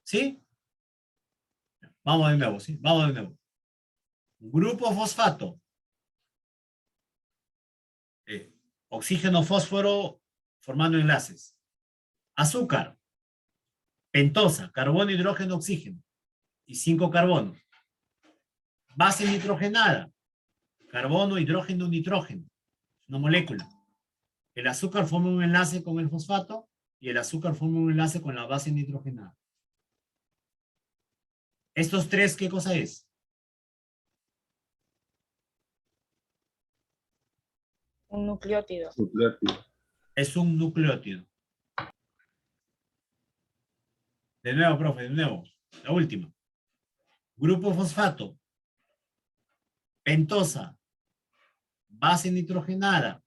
¿Sí? Vamos de nuevo, ¿sí? Vamos de nuevo. Grupo fosfato. Oxígeno, fósforo, formando enlaces. Azúcar. Pentosa, carbono, hidrógeno, oxígeno. Y 5 carbonos. Base nitrogenada. Carbono, hidrógeno, nitrógeno. Es una molécula. El azúcar forma un enlace con el fosfato y el azúcar forma un enlace con la base nitrogenada. ¿Estos 3 qué cosa es? Un nucleótido. Nucleótido. Es un nucleótido. De nuevo, profe, de nuevo. La última. Grupo fosfato. Pentosa. Base nitrogenada.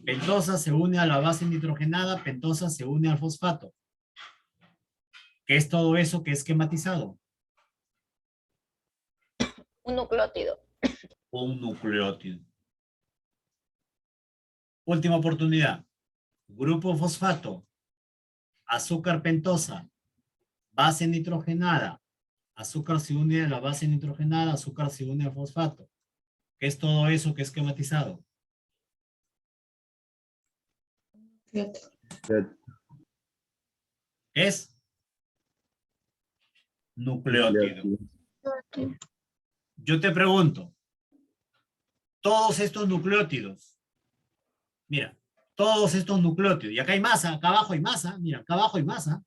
Pentosa se une a la base nitrogenada. Pentosa se une al fosfato. ¿Qué es todo eso que es esquematizado? Un nucleótido. Un nucleótido. Última oportunidad. Grupo fosfato. Azúcar pentosa. Base nitrogenada. Azúcar se une a la base nitrogenada. Azúcar se une al fosfato. ¿Qué es todo eso que es esquematizado? Es nucleótido. Yo te pregunto, todos estos nucleótidos, mira, todos estos nucleótidos, y acá hay masa, acá abajo hay masa, mira, acá abajo hay masa,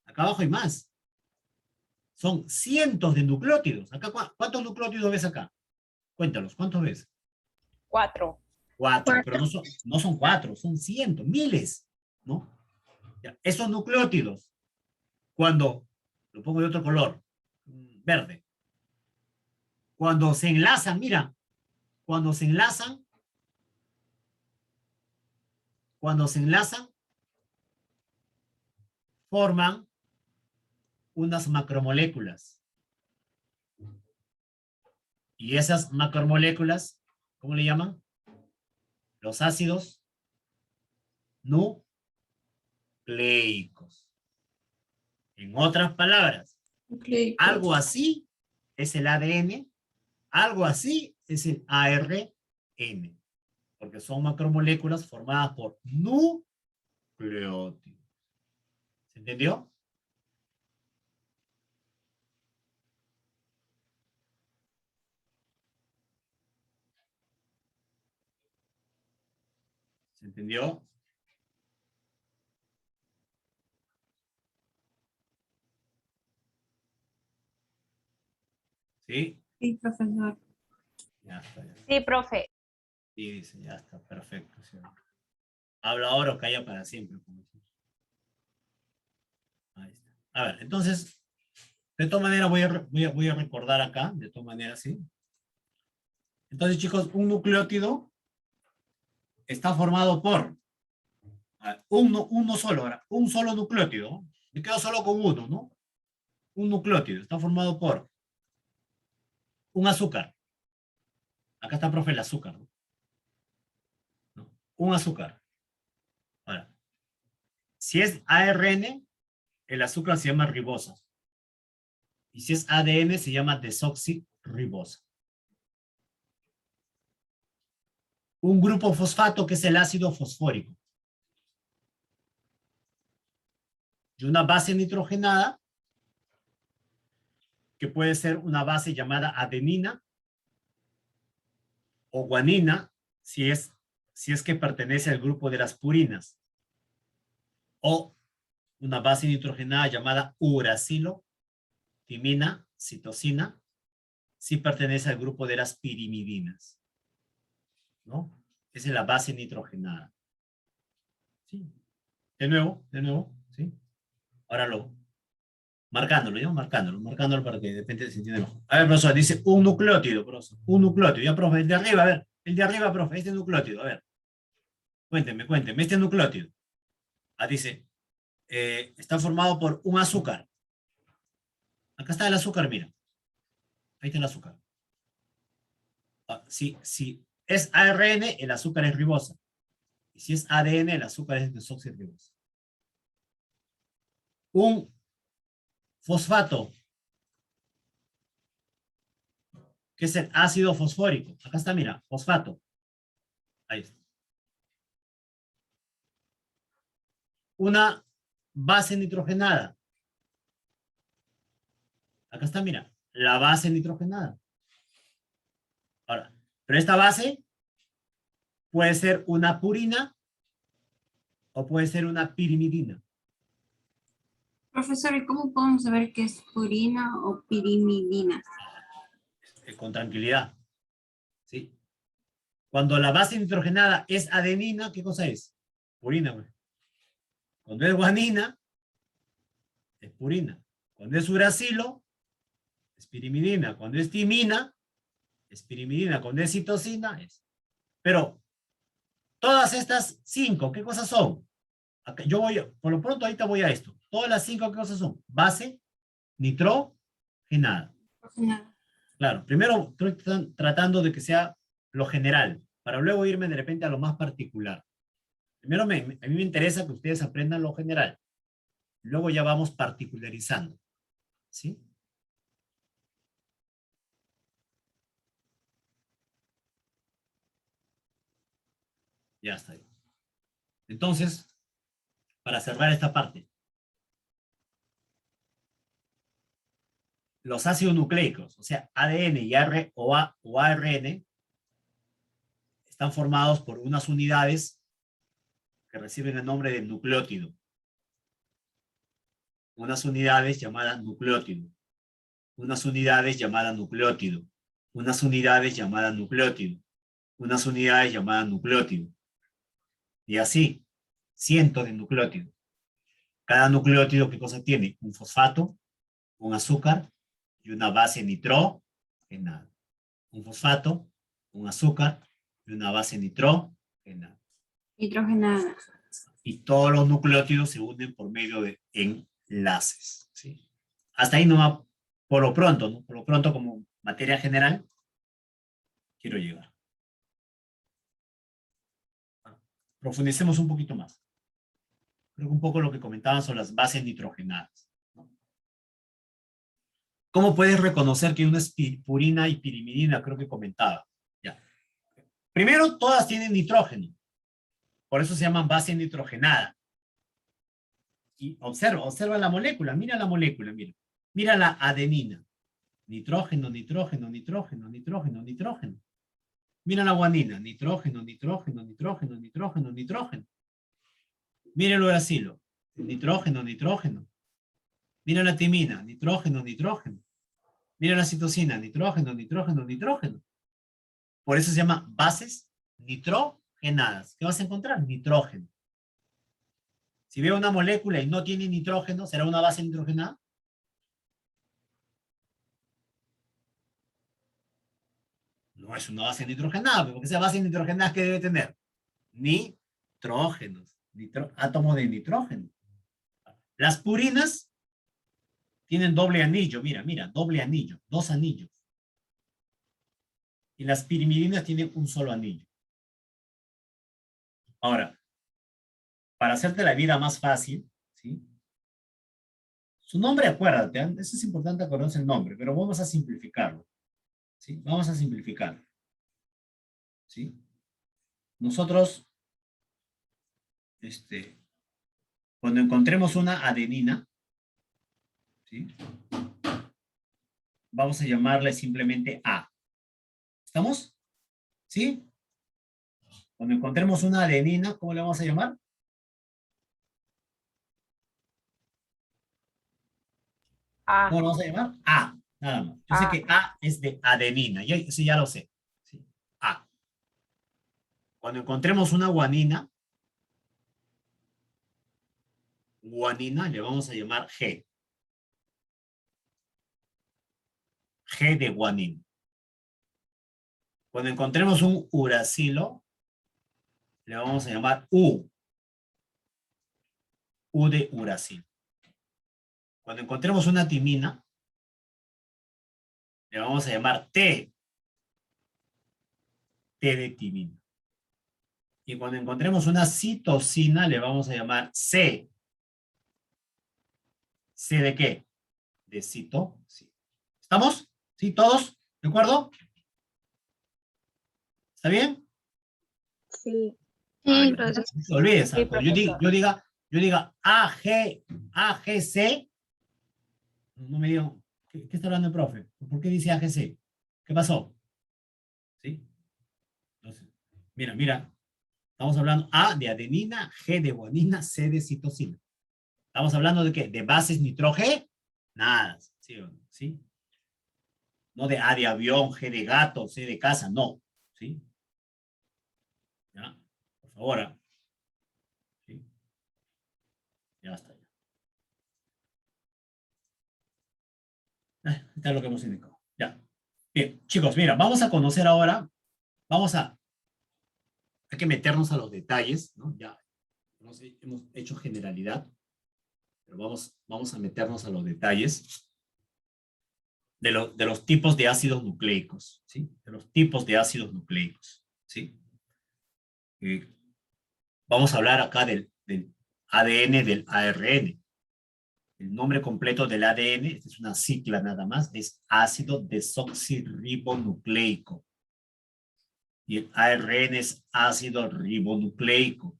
acá abajo hay más. Son cientos de nucleótidos. Acá, ¿cuántos nucleótidos ves acá? Cuéntalos, ¿cuántos ves? 4. 4, pero no son 4, son cientos, miles, ¿no? Ya, esos nucleótidos, cuando, lo pongo de otro color, verde, Cuando se enlazan, mira, cuando se enlazan, forman unas macromoléculas. Y esas macromoléculas, ¿cómo le llaman? Los ácidos nucleicos. En otras palabras, Nucleicos. algo así es el ADN, algo así es el ARN, porque son macromoléculas formadas por nucleótidos. ¿Se entendió? ¿Se entendió? ¿Sí? Sí, profesor. Ya está, ya. Sí, profe. Sí, dice, ya está, perfecto. ¿Sí? Habla ahora o calla para siempre. Ahí está. A ver, entonces, de todas maneras voy a recordar acá, de todas maneras, ¿sí? Entonces, chicos, un nucleótido está formado por uno solo, ahora, un solo nucleótido. Me quedo solo con uno, ¿no? Un nucleótido está formado por un azúcar. Acá está, profe, el azúcar, ¿no? ¿No? Un azúcar. Ahora, si es ARN, el azúcar se llama ribosa. Y si es ADN, se llama desoxirribosa. Un grupo fosfato, que es el ácido fosfórico. Y una base nitrogenada, que puede ser una base llamada adenina o guanina, si es que pertenece al grupo de las purinas. O una base nitrogenada llamada uracilo, timina, citosina, si pertenece al grupo de las pirimidinas. ¿No? Esa es la base nitrogenada. ¿Sí? De nuevo, ¿sí? Ahora marcándolo para que de repente se entienda mejor. A ver, profesor, dice un nucleótido, profesor. Un nucleótido. Ya, profe, el de arriba, a ver. El de arriba, profe, este nucleótido, a ver. Cuénteme, este nucleótido. Ah, dice, está formado por un azúcar. Acá está el azúcar, mira. Ahí está el azúcar. Ah, si es ARN, el azúcar es ribosa. Y si es ADN, el azúcar es desoxirribosa. Un fosfato, que es el ácido fosfórico. Acá está, mira, fosfato. Ahí está. Una base nitrogenada. Acá está, mira, la base nitrogenada. Ahora, pero esta base puede ser una purina o puede ser una pirimidina. Profesor, ¿y cómo podemos saber qué es purina o pirimidina? Con tranquilidad. ¿Sí? Cuando la base nitrogenada es adenina, ¿qué cosa es? Purina, güey. Cuando es guanina, es purina. Cuando es uracilo, es pirimidina. Cuando es timina, es pirimidina. Cuando es citosina, es. Pero, todas estas 5, ¿qué cosas son? Acá, yo voy, por lo pronto ahorita voy a esto. Todas las 5, ¿qué cosas son? Base nitrogenada. Claro, primero estoy tratando de que sea lo general, para luego irme de repente a lo más particular. Primero a mí me interesa que ustedes aprendan lo general. Luego ya vamos particularizando. ¿Sí? Ya está. Entonces, para cerrar esta parte, los ácidos nucleicos, o sea, ADN y ARN, están formados por unas unidades que reciben el nombre de nucleótido. Unas unidades llamadas nucleótido. Unas unidades llamadas nucleótido. Unas unidades llamadas nucleótido. Unas unidades llamadas nucleótido. Y así, cientos de nucleótidos. Cada nucleótido, ¿qué cosa tiene? Un fosfato, un azúcar y una base nitrogenada. un fosfato, un azúcar y una base nitrógena. Nitrogenada. Y todos los nucleótidos se unen por medio de enlaces, ¿sí? Hasta ahí no va por lo pronto, ¿no? Por lo pronto, como materia general, quiero llegar. Profundicemos un poquito más. Creo que un poco lo que comentaban son las bases nitrogenadas, ¿no? ¿Cómo puedes reconocer que una es purina y pirimidina? Creo que comentaba. Ya. Primero, todas tienen nitrógeno. Por eso se llaman base nitrogenada. Y observa la molécula, mira la molécula, mira. Mira la adenina. Nitrógeno, nitrógeno, nitrógeno, nitrógeno, nitrógeno. Mira la guanina. Nitrógeno, nitrógeno, nitrógeno, nitrógeno, nitrógeno. Mira el uracilo. Nitrógeno, nitrógeno. Mira la timina. Nitrógeno, nitrógeno. Mira la citosina. Nitrógeno, nitrógeno, nitrógeno. Por eso se llama bases nitrogenadas. ¿Qué vas a encontrar? Nitrógeno. Si veo una molécula y no tiene nitrógeno, ¿será una base nitrogenada? No es una base nitrogenada, porque esa base nitrogenada, ¿qué debe tener? Nitrógenos, átomo de nitrógeno. Las purinas tienen doble anillo, mira, doble anillo, 2 anillos. Y las pirimidinas tienen un solo anillo. Ahora, para hacerte la vida más fácil, ¿sí? Su nombre, acuérdate, eso es importante acordarse el nombre, pero vamos a simplificarlo. ¿Sí? Vamos a simplificarlo. ¿Sí? Nosotros, cuando encontremos una adenina, ¿sí? Vamos a llamarle simplemente A. ¿Estamos? ¿Sí? Cuando encontremos una adenina, ¿cómo le vamos a llamar? A. ¿Cómo lo vamos a llamar? A, nada más. Yo sé que A es de adenina, eso ya lo sé. ¿Sí? A. Cuando encontremos una guanina le vamos a llamar G. G de guanina. Cuando encontremos un uracilo, le vamos a llamar U. U de uracilo. Cuando encontremos una timina, le vamos a llamar T. T de timina. Y cuando encontremos una citosina, le vamos a llamar C. ¿C de qué? De cito. Sí. ¿Estamos? ¿Sí? ¿Todos? ¿De acuerdo? ¿Está bien? Sí. Sí, No profesor. te olvides. Sí, Cuando yo diga AGC, no me digan, ¿qué está hablando el profe? ¿Por qué dice AGC? ¿Qué pasó? ¿Sí? Entonces, mira. Estamos hablando A de adenina, G de guanina, C de citosina. ¿Estamos hablando de qué? ¿De bases nitrogenadas? ¿Sí o no? ¿Sí? No de A de avión, G de gato, C de casa, no. ¿Sí? ¿Ya? Por favor. ¿Sí? Ya está. Está lo que hemos indicado. Ya. Bien, chicos, mira, vamos a conocer ahora, hay que meternos a los detalles, ¿no? Ya hemos hecho generalidad, pero vamos a meternos a los detalles de los tipos de ácidos nucleicos, ¿sí? De los tipos de ácidos nucleicos, ¿sí? Vamos a hablar acá del ADN, del ARN. El nombre completo del ADN, esta es una sigla nada más, es ácido desoxirribonucleico. Y el ARN es ácido ribonucleico.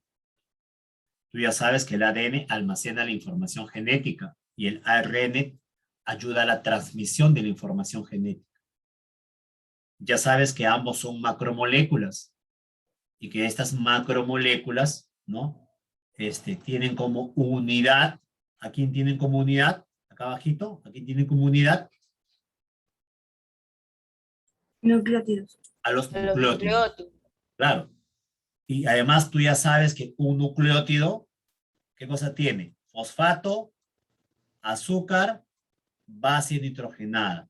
Tú ya sabes que el ADN almacena la información genética y el ARN ayuda a la transmisión de la información genética. Ya sabes que ambos son macromoléculas y que estas macromoléculas, ¿no? Tienen como unidad, ¿a quién tienen como unidad? Acá abajito, ¿a quién tienen como unidad? Nucleótidos. A los Los nucleótidos. nucleótidos. Claro. Y además tú ya sabes que un nucleótido, ¿qué cosa tiene? Fosfato, azúcar, base nitrogenada.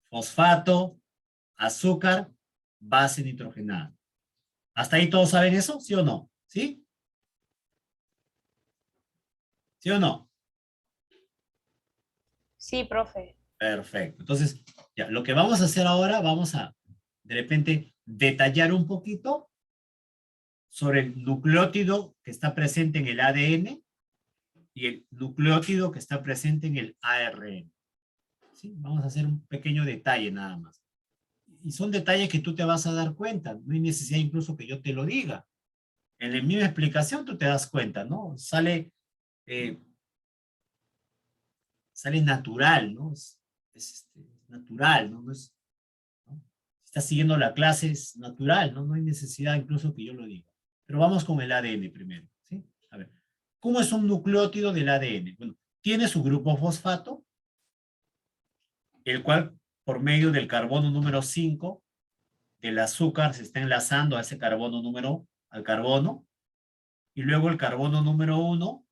Fosfato, azúcar, base nitrogenada. ¿Hasta ahí todos saben eso? ¿Sí o no? ¿Sí? ¿Sí o no? Sí, profe. Perfecto. Entonces, ya, lo que vamos a hacer ahora, vamos a, de repente, detallar un poquito sobre el nucleótido que está presente en el ADN y el nucleótido que está presente en el ARN. ¿Sí? Vamos a hacer un pequeño detalle nada más. Y son detalles que tú te vas a dar cuenta. No hay necesidad incluso que yo te lo diga. En la misma explicación tú te das cuenta, ¿no? Sale natural, ¿no? Es natural, ¿no? Si estás siguiendo la clase, es natural, ¿no? No hay necesidad incluso que yo lo diga. Pero vamos con el ADN primero, ¿sí? A ver, ¿cómo es un nucleótido del ADN? Bueno, tiene su grupo fosfato, el cual por medio del carbono número 5 del azúcar se está enlazando a ese al carbono, y luego el carbono número 1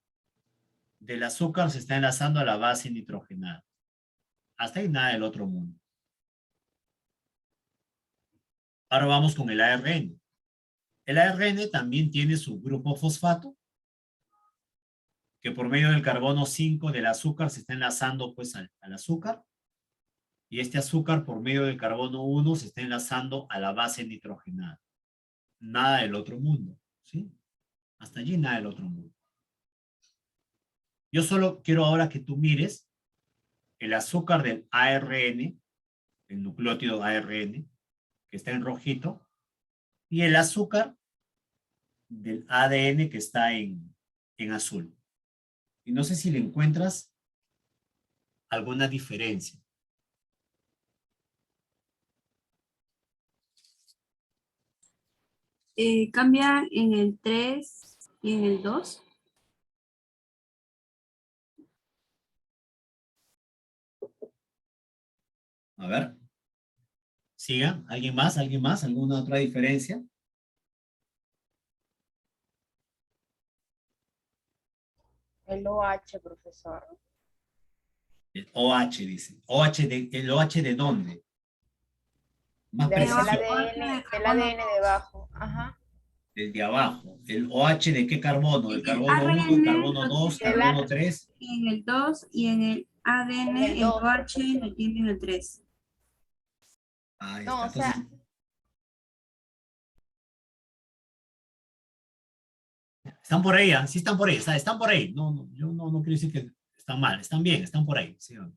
del azúcar se está enlazando a la base nitrogenada. Hasta ahí nada del otro mundo. Ahora vamos con el ARN. El ARN también tiene su grupo fosfato, que por medio del carbono 5 del azúcar se está enlazando pues al azúcar, y este azúcar por medio del carbono 1 se está enlazando a la base nitrogenada. Nada del otro mundo, ¿sí? Hasta allí nada del otro mundo. Yo solo quiero ahora que tú mires el azúcar del ARN, el nucleótido ARN, que está en rojito, y el azúcar del ADN que está en azul. Y no sé si le encuentras alguna diferencia. Cambia en el 3 y en el 2. A ver. Siga. ¿Alguien más? ¿Alguien más? ¿Alguna otra diferencia? El OH, profesor. El OH, dice. ¿El OH de dónde? Más Del precisión. ADN debajo. Ajá. El de abajo. ¿El OH de qué carbono? ¿El En el carbono 1, el ARN carbono lo 2, tiene carbono 3? en el 2 y en el ADN, En el el 2, OH profesor. lo tiene en el 3. Ahí No, está. o sea, Entonces, están por ahí, ¿ah? Sí están por ahí, están por ahí. No, no, yo no quiero decir que están mal, están bien, están por ahí. ¿Sí? Ya.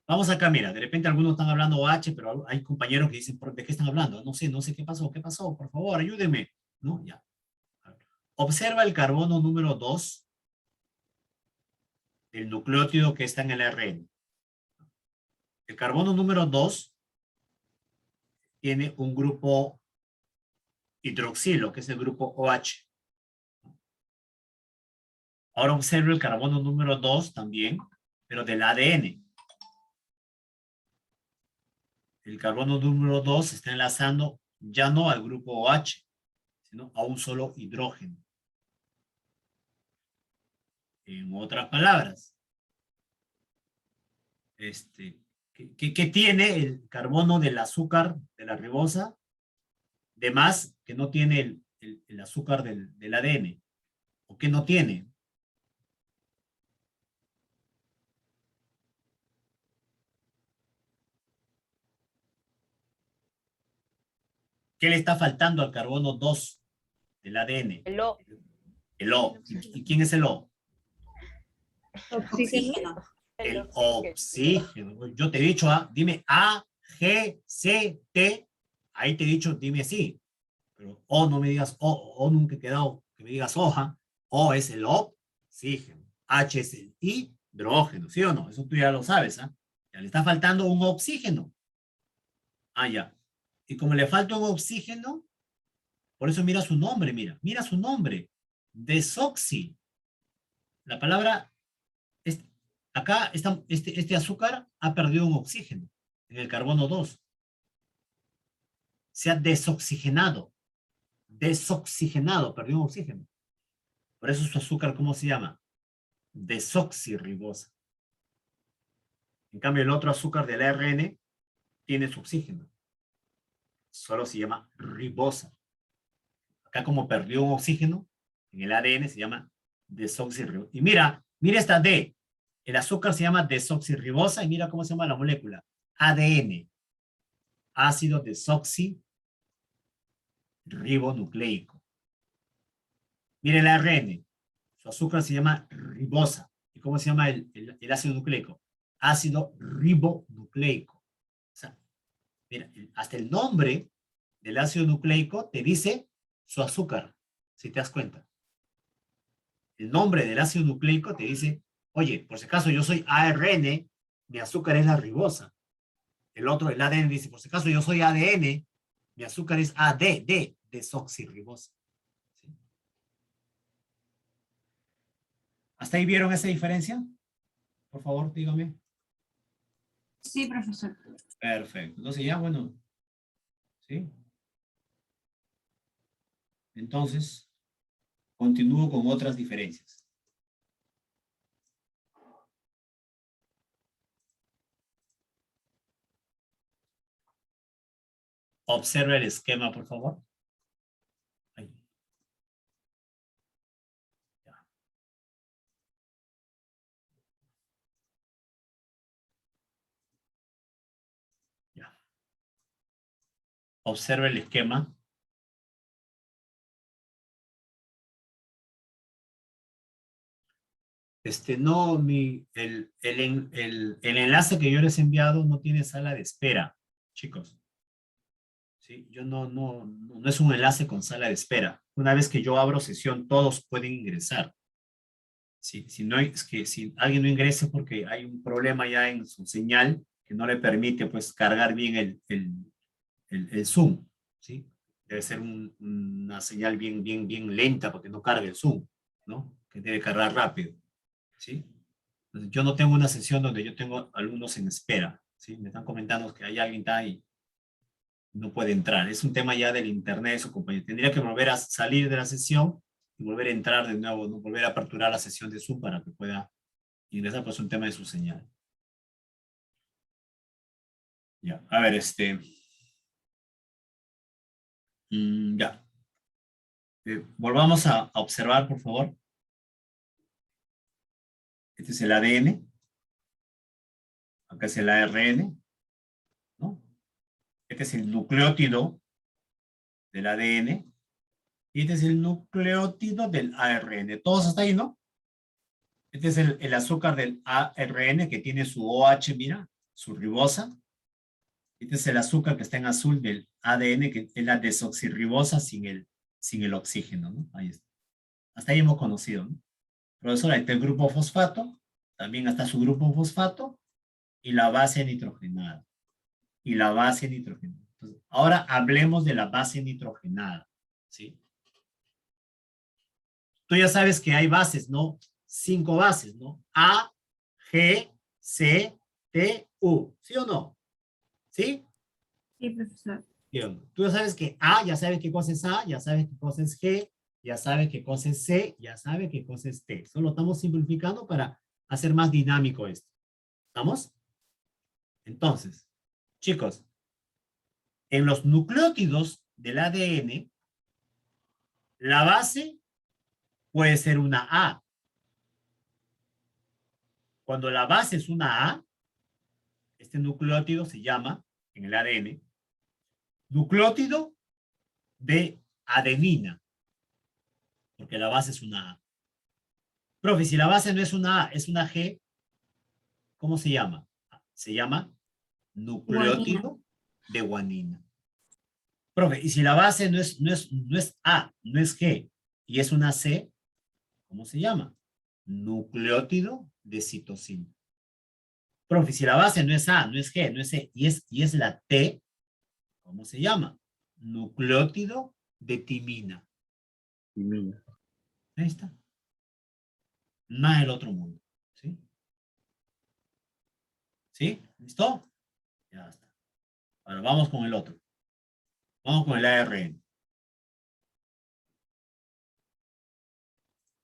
Vamos acá, mira, de repente algunos están hablando OH, pero hay compañeros que dicen, ¿de qué están hablando? No sé qué pasó, por favor, ayúdeme. ¿No? Ya. Observa el carbono número 2 del nucleótido que está en el ARN. El carbono número 2 tiene un grupo hidroxilo, que es el grupo OH. Ahora observa el carbono número 2 también, pero del ADN. El carbono número 2 se está enlazando ya no al grupo OH, sino a un solo hidrógeno. En otras palabras, ¿qué tiene el carbono del azúcar de la ribosa de más que no tiene el azúcar del ADN? ¿O qué no tiene? ¿Qué le está faltando al carbono 2 del ADN? el O. El O. ¿Y quién es el O? Oxígeno. El oxígeno. Yo te he dicho, dime A, G, C, T. Ahí te he dicho, dime sí. Pero O no me digas O nunca he quedado que me digas hoja. O es el oxígeno. H es el hidrógeno, ¿sí o no? Eso tú ya lo sabes, ¿ah? Ya le está faltando un oxígeno. Ah, ya. Y como le falta un oxígeno, por eso mira su nombre, mira su nombre. Desoxi. La palabra, acá este azúcar ha perdido un oxígeno en el carbono 2. Se ha desoxigenado. Perdió un oxígeno. Por eso su azúcar, ¿cómo se llama? Desoxirribosa. En cambio, el otro azúcar del ARN tiene su oxígeno. Solo se llama ribosa. Acá como perdió un oxígeno, en el ADN se llama desoxirribosa. Y mira esta D. El azúcar se llama desoxirribosa y mira cómo se llama la molécula. ADN. Ácido desoxirribonucleico. Mira el ARN. Su azúcar se llama ribosa. ¿Y cómo se llama el ácido nucleico? Ácido ribonucleico. O sea, mira, hasta el nombre del ácido nucleico te dice su azúcar, si te das cuenta. El nombre del ácido nucleico te dice, oye, por si acaso yo soy ARN, mi azúcar es la ribosa. El otro, el ADN, dice, por si acaso yo soy ADN, mi azúcar es AD, desoxirribosa. ¿Sí? ¿Hasta ahí vieron esa diferencia? Por favor, dígame. Sí, profesor. Perfecto. Entonces ya, bueno. ¿Sí? Entonces, continúo con otras diferencias. Observe el esquema, por favor. Ahí. Ya. Ya. Observe el esquema. No, el enlace que yo les he enviado no tiene sala de espera, chicos. ¿Sí? Yo no es un enlace con sala de espera. Una vez que yo abro sesión, todos pueden ingresar. ¿Sí? Si alguien no ingrese porque hay un problema ya en su señal que no le permite pues cargar bien el Zoom. ¿Sí? Debe ser una señal bien lenta porque no carga el Zoom, ¿no? Que debe cargar rápido. ¿Sí? Entonces, yo no tengo una sesión donde yo tengo alumnos en espera, ¿sí? Me están comentando que hay alguien que está ahí, no puede entrar. Es un tema ya del internet de su compañero. Tendría que volver a salir de la sesión y volver a entrar de nuevo, ¿no? Volver a aperturar la sesión de Zoom para que pueda ingresar, pues es un tema de su señal. Ya, a ver, ya. Volvamos a observar, por favor. Este es el ADN. Acá es el ARN, ¿no? Este es el nucleótido del ADN. Y este es el nucleótido del ARN. Todos hasta ahí, ¿no? Este es el azúcar del ARN que tiene su OH, mira, su ribosa. Este es el azúcar que está en azul del ADN, que es la desoxirribosa sin el oxígeno, ¿no? Ahí está. Hasta ahí hemos conocido, ¿no? Profesor, ahí está el grupo fosfato, también está su grupo fosfato, y la base nitrogenada. Y la base nitrogenada. Entonces, ahora hablemos de la base nitrogenada, ¿sí? Tú ya sabes que hay bases, ¿no? 5 bases, ¿no? A, G, C, T, U. ¿Sí o no? ¿Sí? Sí, profesor. Bien. Tú ya sabes que A, ya sabes qué cosa es A, ya sabes qué cosa es G, ya sabes qué cosa es C, ya sabes qué cosa es T. Solo estamos simplificando para hacer más dinámico esto. ¿Estamos? Entonces, chicos, en los nucleótidos del ADN, la base puede ser una A. Cuando la base es una A, este nucleótido se llama, en el ADN, nucleótido de adenina, porque la base es una A. Profe, si la base no es una A, es una G, ¿cómo se llama? Se llama nucleótido de guanina. Profe, y si la base no es A, no es G, y es una C, ¿cómo se llama? Nucleótido de citosina. Profe, si la base no es A, no es G, no es C, y es la T, ¿cómo se llama? Nucleótido de timina. Timina. Ahí está. Más el otro mundo. ¿Sí? ¿Sí? ¿Listo? Ya está. Ahora vamos con el otro. Vamos con el ARN.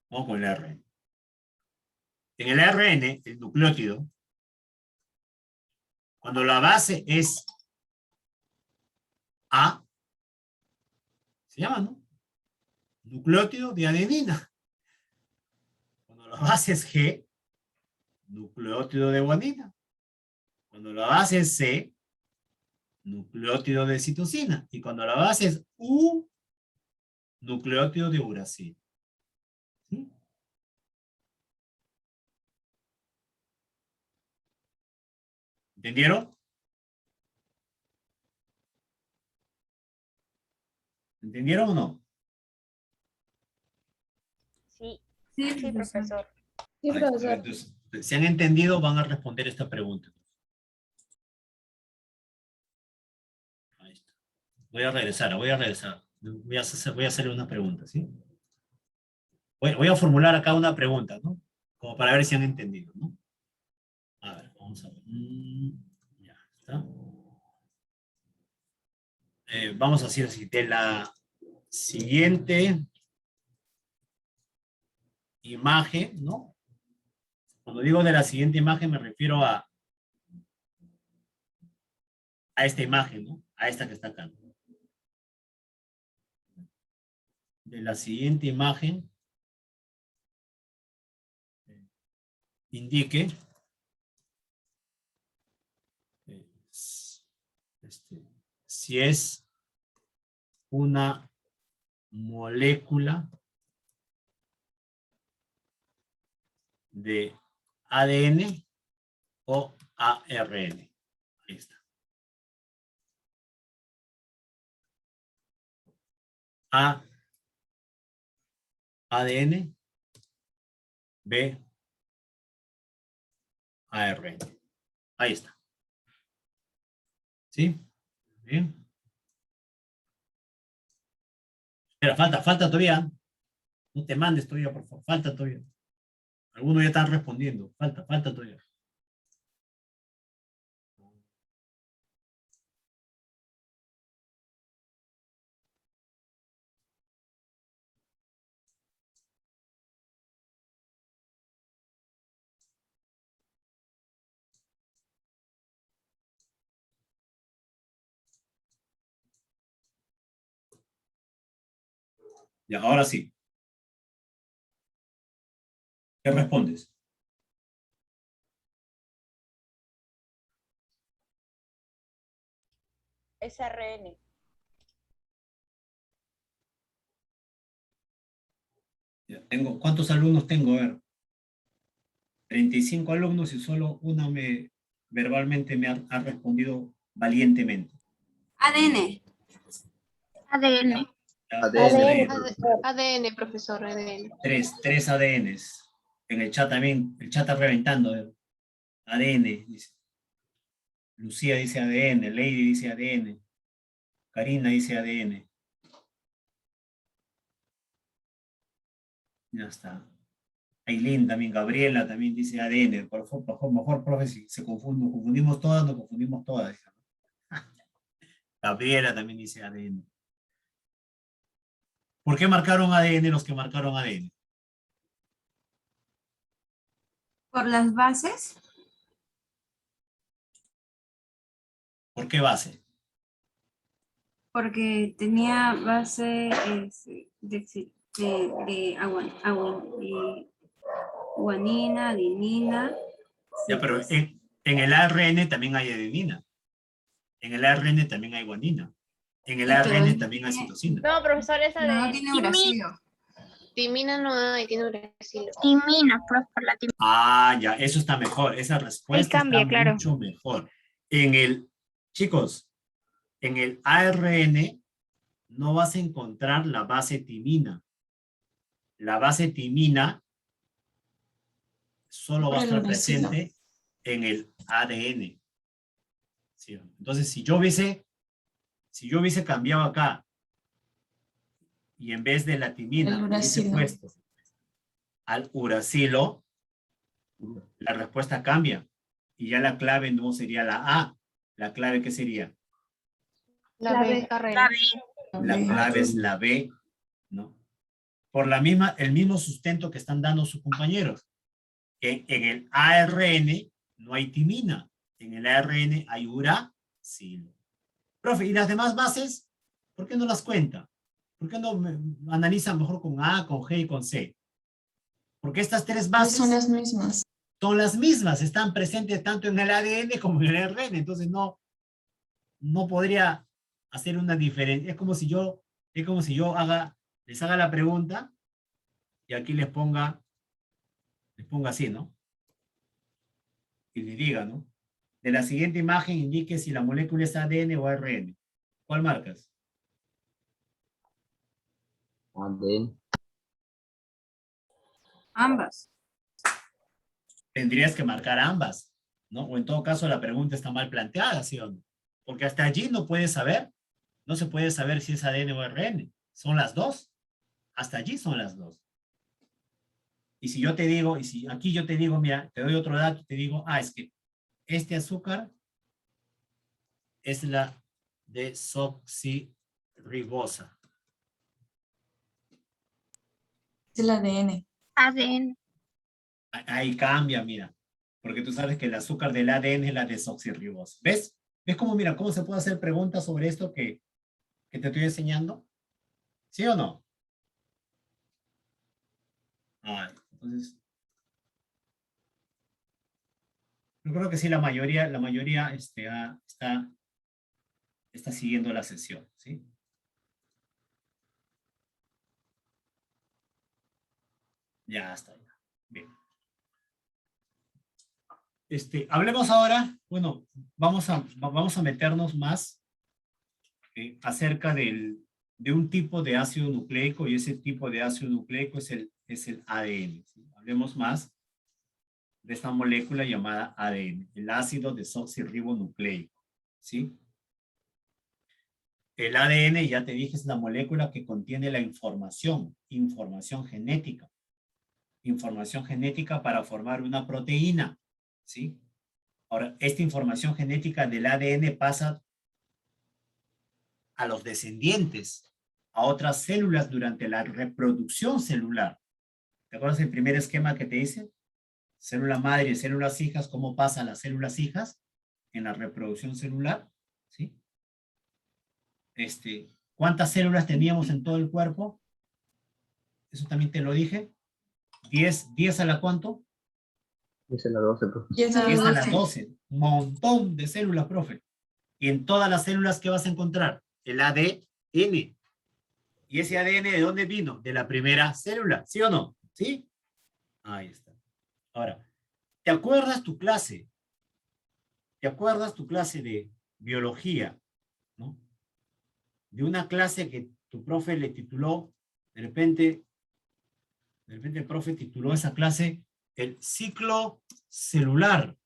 Vamos con el ARN. En el ARN, el nucleótido, cuando la base es A, se llama, ¿no? Nucleótido de adenina. Cuando la base es G, nucleótido de guanina. Cuando la base es C, nucleótido de citosina. Y cuando la base es U, nucleótido de uracilo. ¿Sí? ¿Entendieron? ¿Entendieron o no? Sí, Sí, sí, profesor. Sí, Ahí está. profesor. Entonces, si han entendido, van a responder esta pregunta. Ahí está. Voy a regresar. Voy a hacerle una pregunta, ¿sí? Voy a formular acá una pregunta, ¿no? Como para ver si han entendido, ¿no? A ver, vamos a ver. Ya está. Vamos a hacer así. De la siguiente imagen, ¿no? Cuando digo de la siguiente imagen me refiero a esta imagen, ¿no? A esta que está acá. De la siguiente imagen indique si es una molécula de ADN o ARN. Ahí está. ADN, B, ARN. Ahí está. ¿Sí? Bien. Espera, falta todavía. No te mandes todavía, por favor. Falta todavía. Algunos ya están respondiendo. Falta todavía. Ya, ahora sí. ¿Qué respondes? SRN. Ya, ¿cuántos alumnos tengo? A ver. 35 alumnos y solo una verbalmente me ha respondido valientemente. ADN. ADN. ADN, profesor, ADN. Tres ADNs. En el chat también, el chat está reventando. ADN, dice. Lucía dice ADN, Lady dice ADN, Karina dice ADN. Ya está. Aileen también, Gabriela también dice ADN. Por favor, mejor, profe, si confundimos todas, nos confundimos todas. Gabriela también dice ADN. ¿Por qué marcaron ADN los que marcaron ADN? Por las bases. ¿Por qué base? Porque tenía base guanina, adenina. Ya, pero en el ARN también hay adenina. En el ARN también hay guanina. En el Sí, pero ARN también hay citosina. No, profesor, es No ADN. tiene uracilo. Timina no hay, tiene uracilo. Timina, por la timina. Ah, ya, eso está mejor. Esa respuesta Ahí cambia, está claro. mucho mejor. Chicos, en el ARN no vas a encontrar la base timina. La base timina solo va a estar presente en el ADN. ¿Sí? Entonces, si yo hubiese cambiado acá y en vez de la timina hubiese puesto al uracilo, la respuesta cambia. Y ya la clave no sería la A. ¿La clave qué sería? La B. La clave es la B, ¿no? Por el mismo sustento que están dando sus compañeros. En el ARN no hay timina. En el ARN hay uracilo. Profe, ¿y las demás bases? ¿Por qué no las cuenta? ¿Por qué no analizan mejor con A, con G y con C? Porque estas tres bases Son las mismas. son las mismas, están presentes tanto en el ADN como en el ARN, entonces no podría hacer una diferencia. Es como si yo les haga la pregunta y aquí les ponga así, ¿no? Y les diga, ¿no? De la siguiente imagen indique si la molécula es ADN o ARN. ¿Cuál marcas? ADN. Ambas. Tendrías que marcar ambas, ¿no? O en todo caso la pregunta está mal planteada, ¿sí o no? Porque hasta allí no se puede saber si es ADN o ARN. Son las dos. Hasta allí son las dos. Y si yo te digo, y si aquí yo te digo, mira, te doy otro dato, te digo, es que este azúcar es la desoxirribosa. Es el ADN. ADN. Ahí cambia, mira. Porque tú sabes que el azúcar del ADN es la desoxirribosa. ¿Ves? ¿Ves cómo, mira, cómo se puede hacer preguntas sobre esto que te estoy enseñando? ¿Sí o no? Entonces, yo creo que sí, la mayoría está siguiendo la sesión, ¿sí? Ya está. Bien. Hablemos ahora, bueno, vamos a meternos más acerca de un tipo de ácido nucleico, y ese tipo de ácido nucleico es el ADN. ¿Sí? Hablemos más de esta molécula llamada ADN, el ácido desoxirribonucleico, ¿sí? El ADN, ya te dije, es la molécula que contiene la información genética para formar una proteína, ¿sí? Ahora, esta información genética del ADN pasa a los descendientes, a otras células durante la reproducción celular. ¿Te acuerdas el primer esquema que te hice? Célula madre y células hijas, ¿cómo pasa a las células hijas en la reproducción celular? ¿Sí? ¿Cuántas células teníamos en todo el cuerpo? Eso también te lo dije. 10 a la ¿cuánto? 10 a la 12, profe. 10 a 10 a la 12. 12. Montón de células, profe. Y en todas las células, ¿qué vas a encontrar? El ADN. ¿Y ese ADN de dónde vino? De la primera célula, ¿sí o no? ¿Sí? Ahí está. Ahora, ¿te acuerdas tu clase? ¿Te acuerdas tu clase de biología? ¿No? De una clase que tu profe le tituló, de repente el profe tituló esa clase el ciclo celular.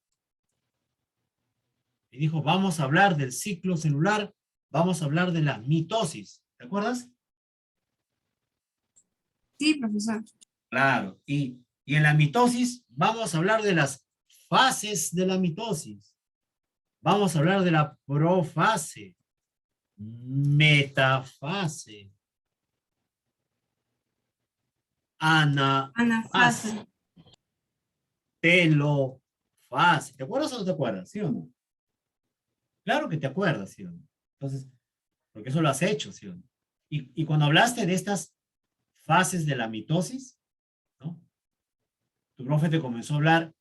Y dijo, vamos a hablar del ciclo celular, vamos a hablar de la mitosis. ¿Te acuerdas? Sí, profesor. Claro. Y en la mitosis vamos a hablar de las fases de la mitosis. Vamos a hablar de la profase, metafase, anafase, telofase. ¿Te acuerdas o no te acuerdas? ¿Sí o no? Claro que te acuerdas, ¿sí o no? Entonces, porque eso lo has hecho, ¿sí o no? Y cuando hablaste de estas fases de la mitosis, ¿no? Tu profe te comenzó a hablar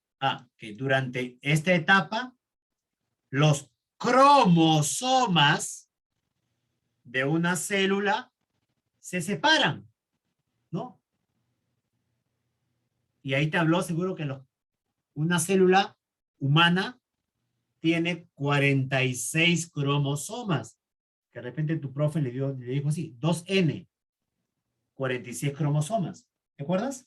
que durante esta etapa los cromosomas de una célula se separan, ¿no? Y ahí te habló seguro que una célula humana tiene 46 cromosomas. Que de repente tu profe le dijo así, 2N, 46 cromosomas. ¿Te acuerdas?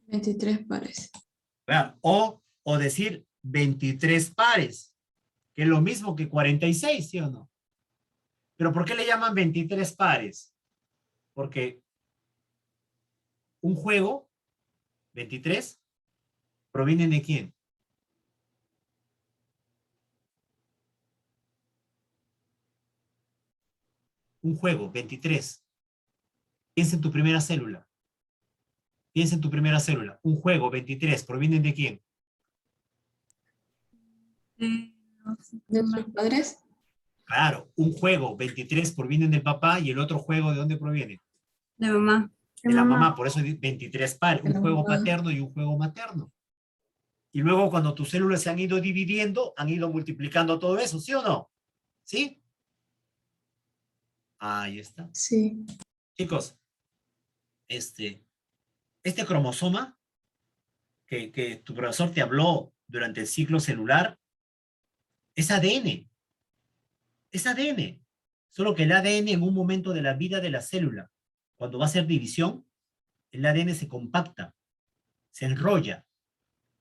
23 pares. O decir 23 pares, que es lo mismo que 46, ¿sí o no? Pero ¿por qué le llaman 23 pares? Porque un juego, 23, ¿proviene de quién? Un juego, 23. Piensa en tu primera célula. Piensa en tu primera célula. Un juego, 23, ¿provienen de quién? De ¿De otros padres? Claro, un juego, 23 provienen del papá y el otro juego, ¿de dónde proviene? De mamá. De la mamá, por eso 23 pares, De un la juego mamá. paterno y un juego materno. Y luego cuando tus células se han ido dividiendo, han ido multiplicando todo eso, ¿sí o no? ¿Sí? Ahí está. Sí. Chicos, este cromosoma que tu profesor te habló durante el ciclo celular es ADN. Es ADN. Solo que el ADN en un momento de la vida de la célula, cuando va a hacer división, el ADN se compacta, se enrolla.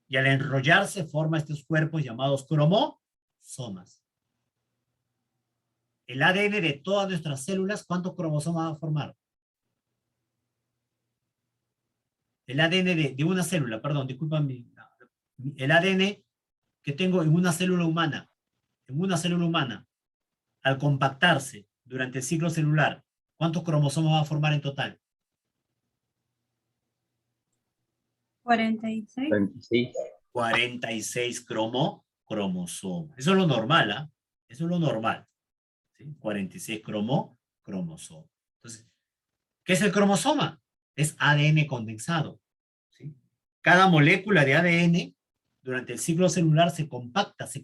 Y al enrollarse forma estos cuerpos llamados cromosomas. El ADN de todas nuestras células, ¿cuántos cromosomas va a formar? El ADN de una célula, perdón, discúlpame. El ADN que tengo en una célula humana, al compactarse durante el ciclo celular, ¿cuántos cromosomas va a formar en total? 46. 26. 46 cromosomas. Eso es lo normal, ¿ah? Eso es lo normal. ¿Sí? 46 cromosomas. Entonces, ¿qué es el cromosoma? Es ADN condensado. ¿Sí? Cada molécula de ADN durante el ciclo celular se compacta, se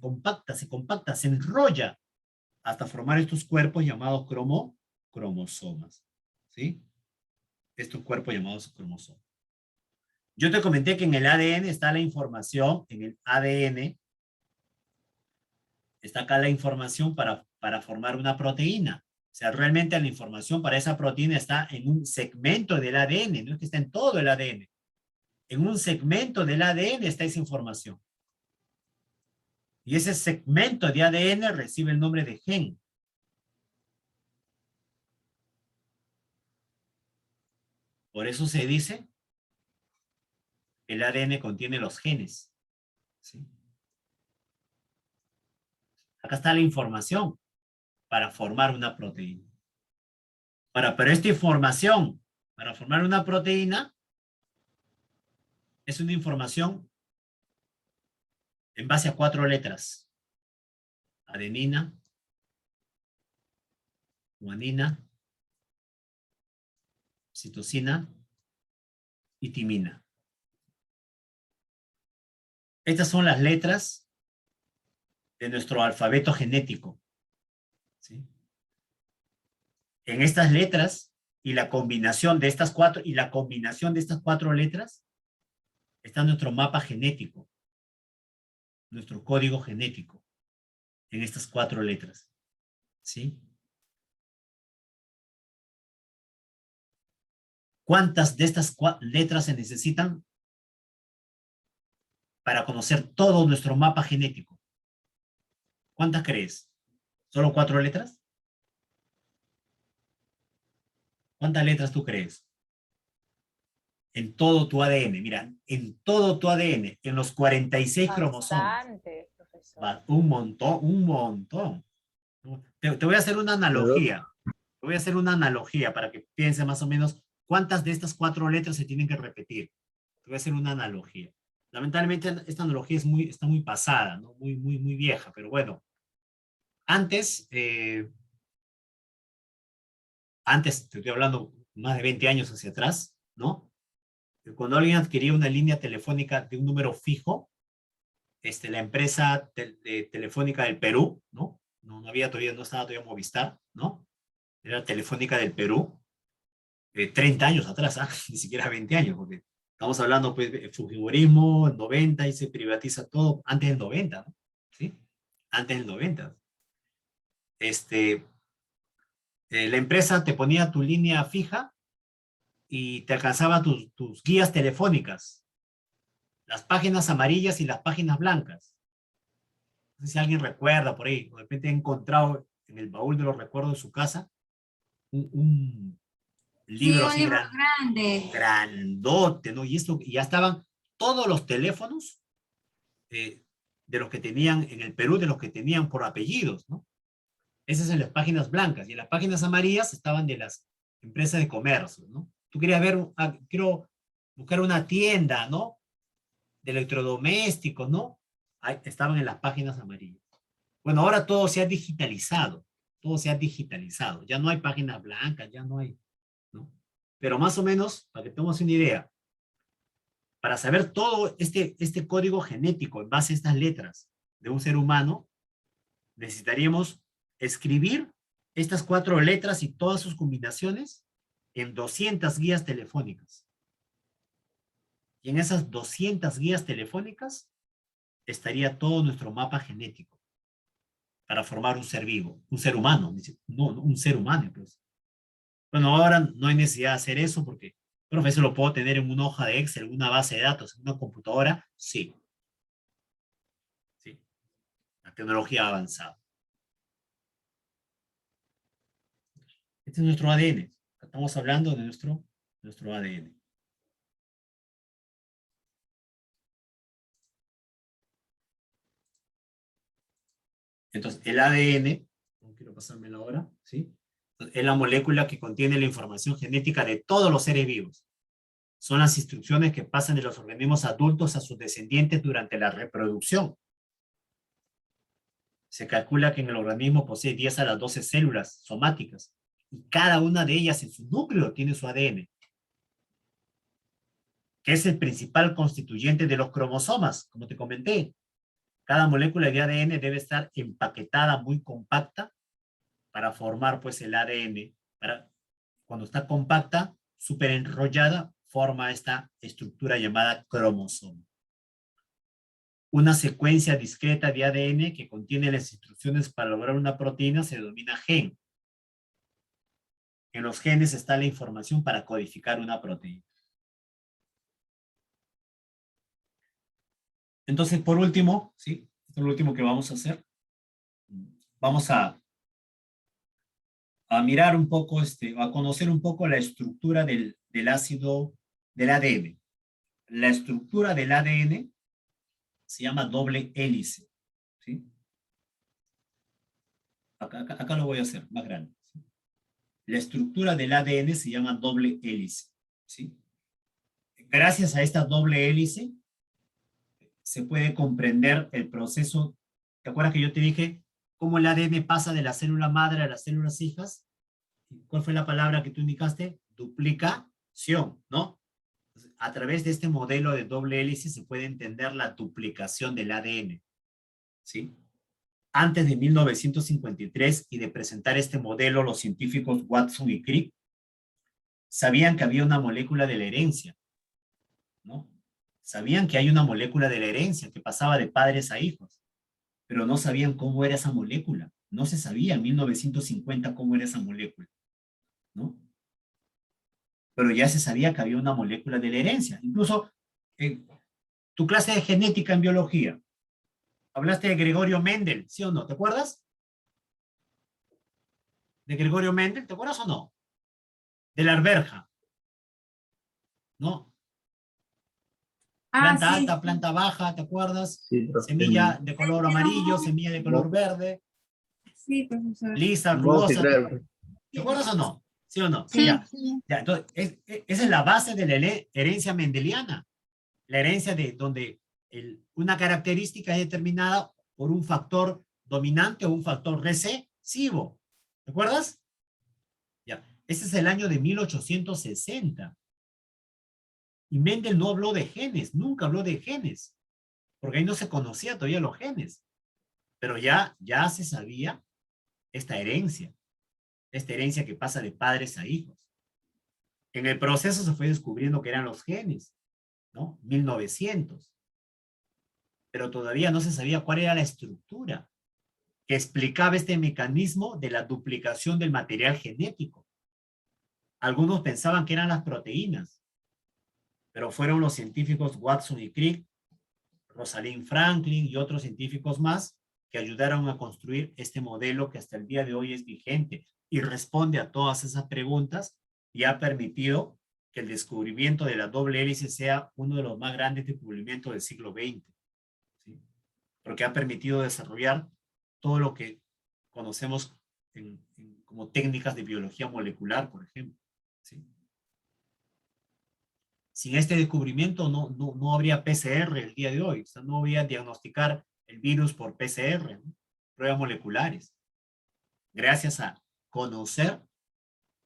enrolla hasta formar estos cuerpos llamados cromosomas. ¿Sí? Estos cuerpos llamados cromosomas. Yo te comenté que en el ADN está la información, en el ADN está acá la información para formar una proteína. O sea, realmente la información para esa proteína está en un segmento del ADN, no es que está en todo el ADN. En un segmento del ADN está esa información. Y ese segmento de ADN recibe el nombre de gen. Por eso se dice, el ADN contiene los genes. ¿Sí? Acá está la información para formar una proteína. Ahora, pero esta información para formar una proteína es una información en base a 4 letras. Adenina, guanina, citosina y timina. Estas son las letras de nuestro alfabeto genético. ¿Sí? En estas letras y la combinación de estas 4 letras está nuestro mapa genético, nuestro código genético en estas 4 letras. ¿Sí? ¿Cuántas de estas letras se necesitan para conocer todo nuestro mapa genético? ¿Cuántas crees? ¿Solo 4 letras? ¿Cuántas letras tú crees? En todo tu ADN, mira, en todo tu ADN, en los 46 cromosomas. Bastante, profesor. Un montón, un montón. Te voy a hacer una analogía. Te voy a hacer una analogía para que piense más o menos cuántas de estas 4 letras se tienen que repetir. Te voy a hacer una analogía. Lamentablemente esta analogía está muy pasada, ¿no? Muy vieja, pero bueno. Antes, te estoy hablando más de 20 años hacia atrás, ¿no? Cuando alguien adquiría una línea telefónica de un número fijo, la empresa telefónica del Perú, ¿no? No estaba todavía Movistar, ¿no? Era Telefónica del Perú, 30 años atrás, ni siquiera 20 años, porque estamos hablando pues de Fujimorismo, en 90, y se privatiza todo antes del 90, ¿no? ¿Sí? Antes del 90. La empresa te ponía tu línea fija y te alcanzaba tus guías telefónicas, las páginas amarillas y las páginas blancas. No sé si alguien recuerda por ahí, de repente he encontrado en el baúl de los recuerdos de su casa un libro así grande. grandote, ¿no? Y ya estaban todos los teléfonos de los que tenían en el Perú, de los que tenían por apellidos, ¿no? Esas en las páginas blancas, y en las páginas amarillas estaban de las empresas de comercio, ¿no? Tú querías quiero buscar una tienda, ¿no? De electrodomésticos, ¿no? Ahí estaban en las páginas amarillas. Bueno, ahora todo se ha digitalizado. Todo se ha digitalizado. Ya no hay páginas blancas, ya no hay, ¿no? Pero más o menos, para que tengamos una idea, para saber todo este código genético en base a estas letras de un ser humano, necesitaríamos escribir estas 4 letras y todas sus combinaciones en 200 guías telefónicas. Y en esas 200 guías telefónicas estaría todo nuestro mapa genético para formar un ser vivo, un ser humano, no, un ser humano. Pues. Bueno, ahora no hay necesidad de hacer eso porque, profe, eso lo puedo tener en una hoja de Excel, en una base de datos, en una computadora. Sí. Sí. La tecnología ha avanzado. Este es nuestro ADN. Estamos hablando de nuestro ADN. Entonces, el ADN, no quiero pasármelo ahora, ¿sí? Es la molécula que contiene la información genética de todos los seres vivos. Son las instrucciones que pasan de los organismos adultos a sus descendientes durante la reproducción. Se calcula que en el organismo posee 10 a las 12 células somáticas y cada una de ellas en su núcleo tiene su ADN, que es el principal constituyente de los cromosomas, como te comenté. Cada molécula de ADN debe estar empaquetada muy compacta para formar pues el ADN. Cuando está compacta, súper enrollada, forma esta estructura llamada cromosoma. Una secuencia discreta de ADN que contiene las instrucciones para lograr una proteína se denomina gen. En los genes está la información para codificar una proteína. Entonces, por último, ¿sí? Esto es lo último que vamos a hacer. Vamos a mirar un poco, a conocer un poco la estructura del ácido, del ADN. La estructura del ADN se llama doble hélice, ¿sí? Acá lo voy a hacer más grande, ¿sí? La estructura del ADN se llama doble hélice, ¿sí? Gracias a esta doble hélice se puede comprender el proceso. ¿Te acuerdas que yo te dije cómo el ADN pasa de la célula madre a las células hijas? ¿Cuál fue la palabra que tú indicaste? Duplicación, ¿no? A través de este modelo de doble hélice se puede entender la duplicación del ADN, ¿sí? Antes de 1953 y de presentar este modelo, los científicos Watson y Crick sabían que había una molécula de la herencia, ¿no? Sabían que hay una molécula de la herencia que pasaba de padres a hijos, pero no sabían cómo era esa molécula. No se sabía en 1950 cómo era esa molécula, ¿no? Pero ya se sabía que había una molécula de la herencia. Incluso en tu clase de genética en biología, hablaste de Gregorio Mendel, ¿sí o no? ¿Te acuerdas? De Gregorio Mendel, ¿te acuerdas o no? De la arberja, ¿no? Planta sí. alta, planta baja, ¿te acuerdas? Sí, profe. Semilla de color amarillo, semilla de color verde, Sí, profesor. lisa, No, sí, rugosa. claro. ¿Te acuerdas o no? ¿Sí o no? Sí, Ya. sí. Ya, entonces, esa es la base de la herencia mendeliana. La herencia de donde una característica es determinada por un factor dominante o un factor recesivo. ¿Te acuerdas? Ya. Ese es el año de 1860. Y Mendel no habló de genes, nunca habló de genes, porque ahí no se conocía todavía los genes. Pero ya se sabía esta herencia que pasa de padres a hijos. En el proceso se fue descubriendo que eran los genes, ¿no? 1900. Pero todavía no se sabía cuál era la estructura que explicaba este mecanismo de la duplicación del material genético. Algunos pensaban que eran las proteínas, pero fueron los científicos Watson y Crick, Rosalind Franklin y otros científicos más que ayudaron a construir este modelo que hasta el día de hoy es vigente y responde a todas esas preguntas y ha permitido que el descubrimiento de la doble hélice sea uno de los más grandes descubrimientos del siglo XX, ¿sí? Porque ha permitido desarrollar todo lo que conocemos como técnicas de biología molecular, por ejemplo, ¿sí? Sin este descubrimiento no habría PCR el día de hoy, o sea, no habría diagnosticar el virus por PCR, ¿no? pruebas moleculares. Gracias a conocer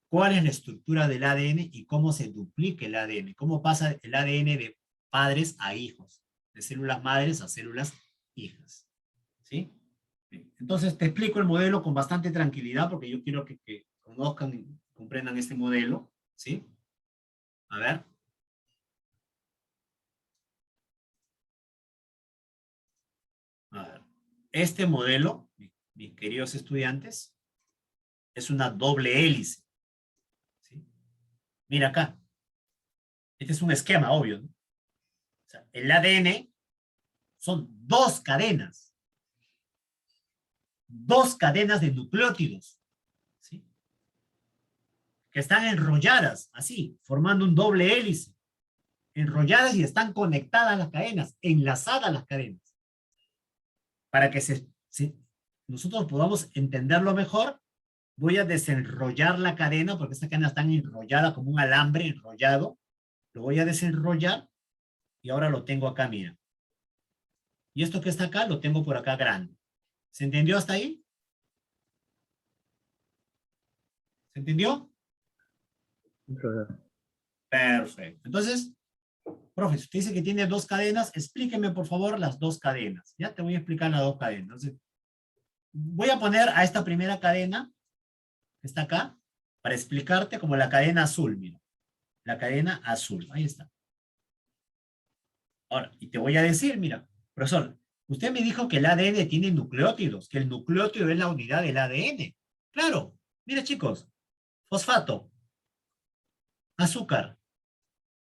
cuál es la estructura del ADN y cómo se duplica el ADN, cómo pasa el ADN de padres a hijos, de células madres a células hijas. ¿Sí? Bien. Entonces te explico el modelo con bastante tranquilidad porque yo quiero que conozcan y comprendan este modelo. ¿Sí? A ver. A ver. Este modelo, mis queridos estudiantes, es una doble hélice. ¿Sí? Mira acá. Este es un esquema, obvio, ¿no? O sea, el ADN son dos cadenas de nucleótidos, ¿sí? Que están enrolladas, así, formando un doble hélice. Enrolladas y están conectadas las cadenas, enlazadas las cadenas. Para que nosotros podamos entenderlo mejor, voy a desenrollar la cadena, porque esta cadena está enrollada como un alambre enrollado. Lo voy a desenrollar y ahora lo tengo acá, mira. Y esto que está acá, lo tengo por acá grande. ¿Se entendió hasta ahí? ¿Se entendió? Perfecto. Entonces, profe, usted dice que tiene dos cadenas, explíqueme por favor las dos cadenas. Ya te voy a explicar las dos cadenas. Entonces, voy a poner a esta primera cadena, que está acá, para explicarte como la cadena azul, mira. La cadena azul, ahí está. Ahora, y te voy a decir, mira, profesor, usted me dijo que el ADN tiene nucleótidos, que el nucleótido es la unidad del ADN. Claro, mira chicos, fosfato, azúcar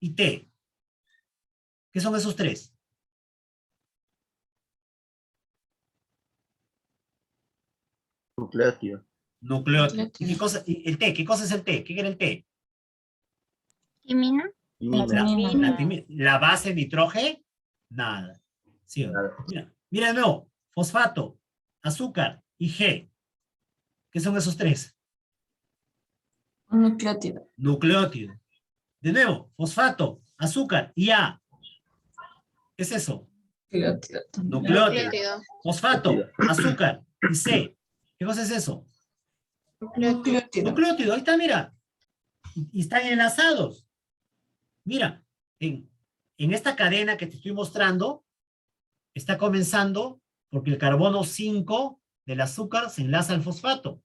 y T. ¿Qué son esos tres? Nucleótido. Nucleótido. ¿Y qué cosa, y el T? ¿Qué cosa es el T? ¿Qué era el T? Timina. La base nitrógeno, nada. ¿Sí? Mira, mira de nuevo, fosfato, azúcar y G. ¿Qué son esos tres? Un nucleótido. Nucleótido. De nuevo, fosfato, azúcar y A. ¿Qué es eso? Nucleótido. Nucleótido. Fosfato, azúcar y C. ¿Qué cosa es eso? Nucleótido. Nucleótido, ahí está, mira. Y están enlazados. Mira, en esta cadena que te estoy mostrando, está comenzando porque el carbono 5 del azúcar se enlaza al fosfato.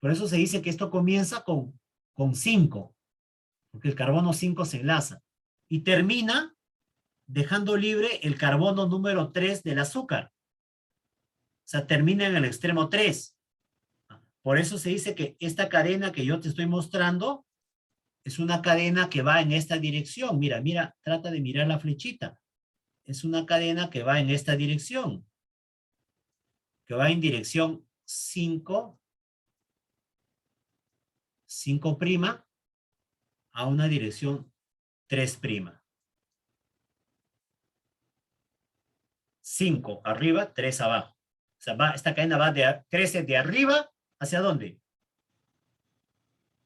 Por eso se dice que esto comienza con 5, porque el carbono 5 se enlaza. Y termina dejando libre el carbono número 3 del azúcar. O sea, termina en el extremo 3. Por eso se dice que esta cadena que yo te estoy mostrando es una cadena que va en esta dirección. Mira, mira, trata de mirar la flechita. Es una cadena que va en esta dirección. Que va en dirección 5 prima a una dirección 3 prima. 5 arriba, 3 abajo. O sea, esta cadena crece de arriba ¿hacia dónde?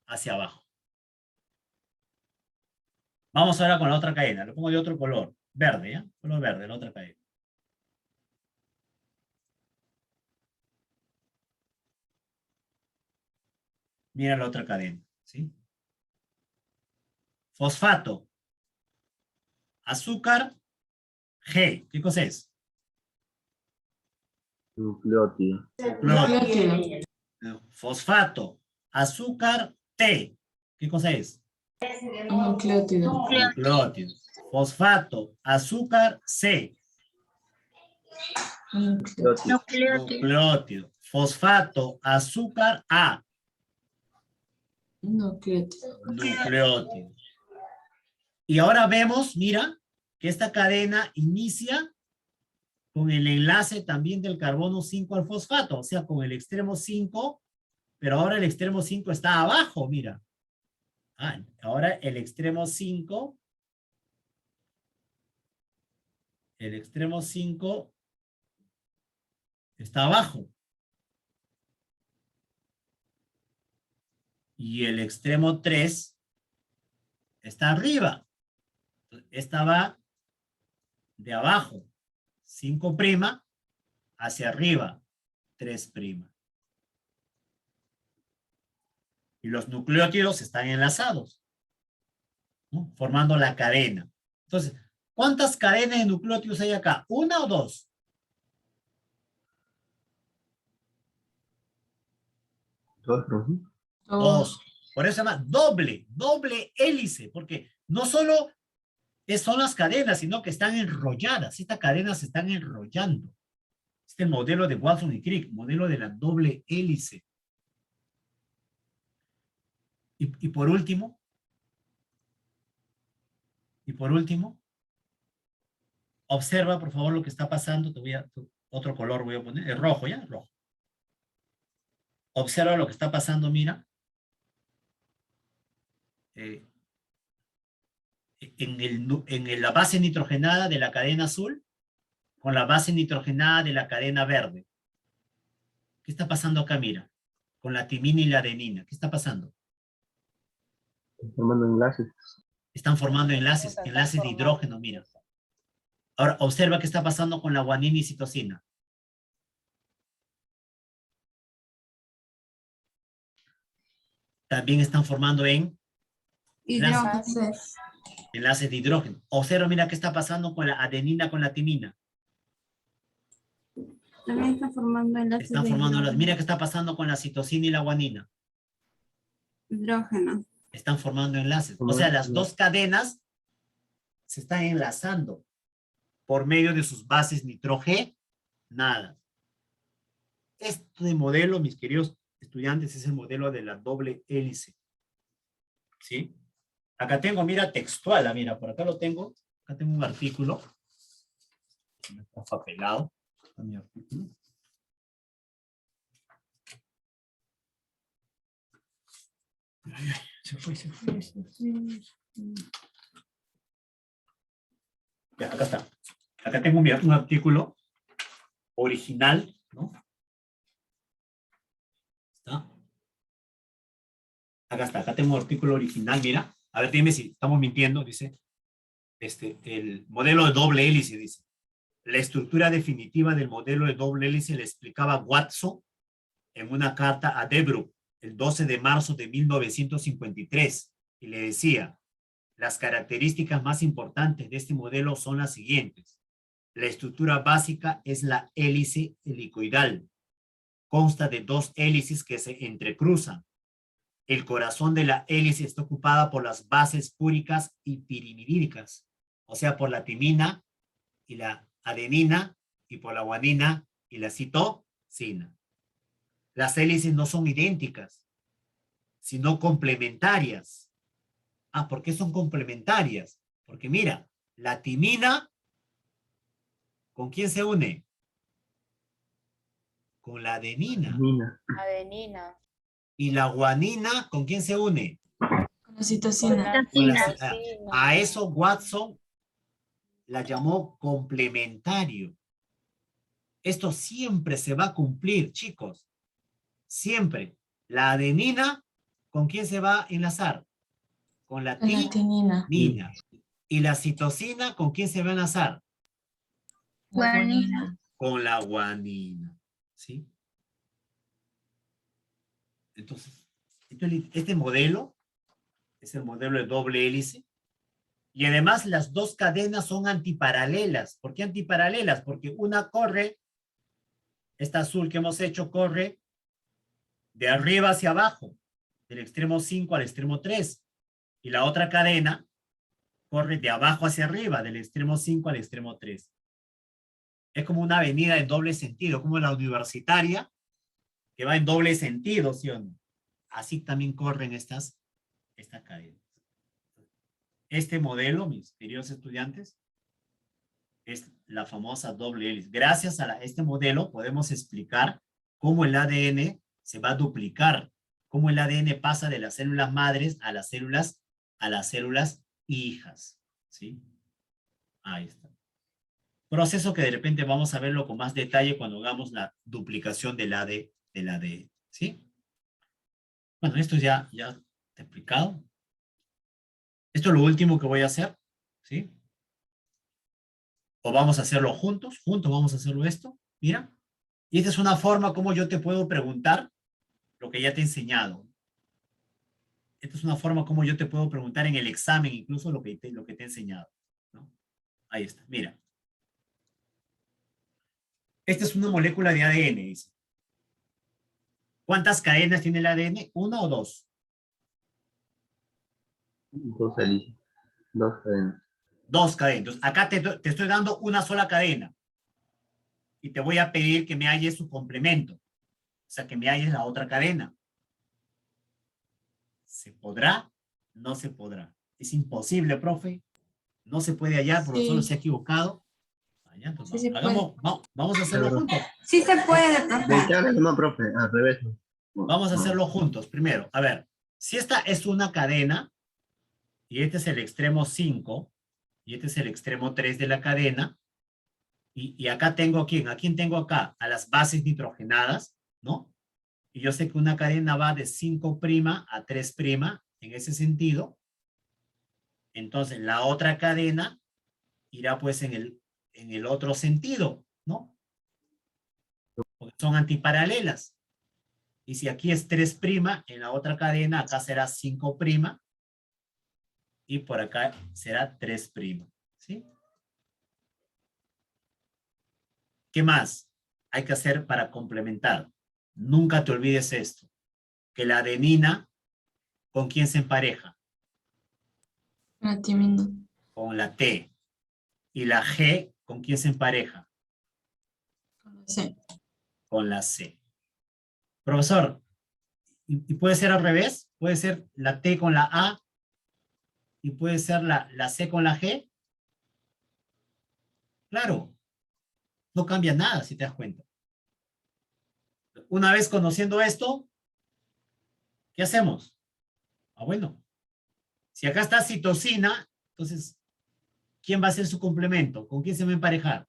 Hacia abajo. Vamos ahora con la otra cadena. Lo pongo de otro color. Verde, ¿ya? Color verde, la otra cadena. Mira la otra cadena, ¿sí? Fosfato. Azúcar. G. ¿Qué cosa es? Nucleótido. Nucleótido. Fosfato. Azúcar. T. ¿Qué cosa es? Nucleótido. Nucleótido. Fosfato. Azúcar. C. Nucleótido. Nucleótido. Fosfato. Azúcar. A. Nucleótido. Nucleótido. Y ahora vemos, mira, que esta cadena inicia con el enlace también del carbono 5 al fosfato, o sea, con el extremo 5, pero ahora el extremo 5 está abajo, mira. Ahora el extremo 5 está abajo. Y el extremo 3 está arriba. Esta va de abajo, 5' hacia arriba, 3'. Y los nucleótidos están enlazados, ¿no? Formando la cadena. Entonces, ¿cuántas cadenas de nucleótidos hay acá? ¿Una o dos? Dos, profe. Dos. Por eso se llama doble hélice, porque no solo son las cadenas, sino que están enrolladas. Estas cadenas se están enrollando. Este es el modelo de Watson y Crick, modelo de la doble hélice. Y por último, observa por favor lo que está pasando. Otro color voy a poner, el rojo, ¿ya? Rojo. Observa lo que está pasando, mira. En la base nitrogenada de la cadena azul con la base nitrogenada de la cadena verde. ¿Qué está pasando acá, mira? Con la timina y la adenina. ¿Qué está pasando? Formando enlaces. Están formando enlaces de hidrógeno, mira. Ahora, observa qué está pasando con la guanina y citosina. También están formando Hidrógeno. enlaces de hidrógeno. Observa, mira qué está pasando con la adenina con la timina. También está formando enlaces Están de formando hidrógeno. mira qué está pasando con la citosina y la guanina. Hidrógeno. Están formando enlaces. O sea, las dos cadenas se están enlazando por medio de sus bases nitrogenadas. Este modelo, mis queridos estudiantes, es el modelo de la doble hélice. ¿Sí? Acá tengo, mira, textual, mira, por acá lo tengo. Acá tengo un artículo. Está papelado. Está mi artículo. Ay, se fue. Ya, acá está. Acá tengo un artículo original, ¿no? ¿Está? Acá está, acá tengo un artículo original, mira. A ver, dime si estamos mintiendo, dice. El modelo de doble hélice, dice. La estructura definitiva del modelo de doble hélice le explicaba Watson en una carta a Debreu el 12 de marzo de 1953 y le decía, las características más importantes de este modelo son las siguientes. La estructura básica es la hélice helicoidal. Consta de dos hélices que se entrecruzan. El corazón de la hélice está ocupada por las bases púricas y pirimidídicas, o sea, por la timina y la adenina y por la guanina y la citosina. Las hélices no son idénticas, sino complementarias. ¿Por qué son complementarias? Porque mira, la timina, ¿con quién se une? Con la adenina. Adenina. Y la guanina, ¿con quién se une? Con la citosina. A eso Watson la llamó complementario. Esto siempre se va a cumplir, chicos. Siempre. La adenina, ¿con quién se va a enlazar? Con la timina. Y la citosina, ¿con quién se va a enlazar? Guanina. Con la guanina. ¿Sí? Entonces, este modelo es el modelo de doble hélice. Y además las dos cadenas son antiparalelas. ¿Por qué antiparalelas? Porque una corre, esta azul que hemos hecho corre de arriba hacia abajo, del extremo 5 al extremo 3. Y la otra cadena corre de abajo hacia arriba, del extremo 5 al extremo 3. Es como una avenida en doble sentido, como la universitaria, que va en doble sentido, ¿sí o no? Así también corren estas cadenas. Este modelo, mis queridos estudiantes, es la famosa doble hélice. Gracias a este modelo podemos explicar cómo el ADN se va a duplicar, cómo el ADN pasa de las células madres a las células hijas. ¿Sí? Ahí está. Proceso que de repente vamos a verlo con más detalle cuando hagamos la duplicación del ADN. ¿Sí? Bueno, esto ya está explicado. Esto es lo último que voy a hacer. ¿Sí? O vamos a hacerlo juntos. Juntos vamos a hacerlo esto. Mira. Y esta es una forma como yo te puedo preguntar lo que ya te he enseñado. Esta es una forma como yo te puedo preguntar en el examen, incluso lo que te he enseñado, ¿no? Ahí está, mira. Esta es una molécula de ADN, dice. ¿Cuántas cadenas tiene el ADN? ¿Una o dos? Dos, Alicia. Dos cadenas. Dos cadenas. Entonces, acá te estoy dando una sola cadena. Y te voy a pedir que me halles su complemento. O sea, que me halles la otra cadena. ¿Se podrá? No se podrá. Es imposible, profe. No se puede hallar, por lo solo se ha equivocado. Allá, entonces, Sí se vamos a hacerlo juntos. Sí se puede, ¿De profe. qué hablas? No, profe, al revés. Vamos a hacerlo juntos. Primero, a ver, si esta es una cadena, y este es el extremo 5, y este es el extremo 3 de la cadena, y acá tengo ¿a quién tengo acá? A las bases nitrogenadas, ¿no? Y yo sé que una cadena va de 5' a 3', en ese sentido. Entonces, la otra cadena irá pues en el otro sentido, ¿no? Porque son antiparalelas. Y si aquí es 3', en la otra cadena acá será 5', y por acá será 3', ¿sí? ¿Qué más hay que hacer para complementar? Nunca te olvides esto, que la adenina, ¿con quién se empareja? La timina. Con la T. Y la G, ¿con quién se empareja? Sí. Con la C. Profesor, ¿y puede ser al revés? ¿Puede ser la T con la A y puede ser la C con la G? Claro, no cambia nada si te das cuenta. Una vez conociendo esto, ¿qué hacemos? Ah, bueno, si acá está citosina, entonces, ¿quién va a ser su complemento? ¿Con quién se va a emparejar?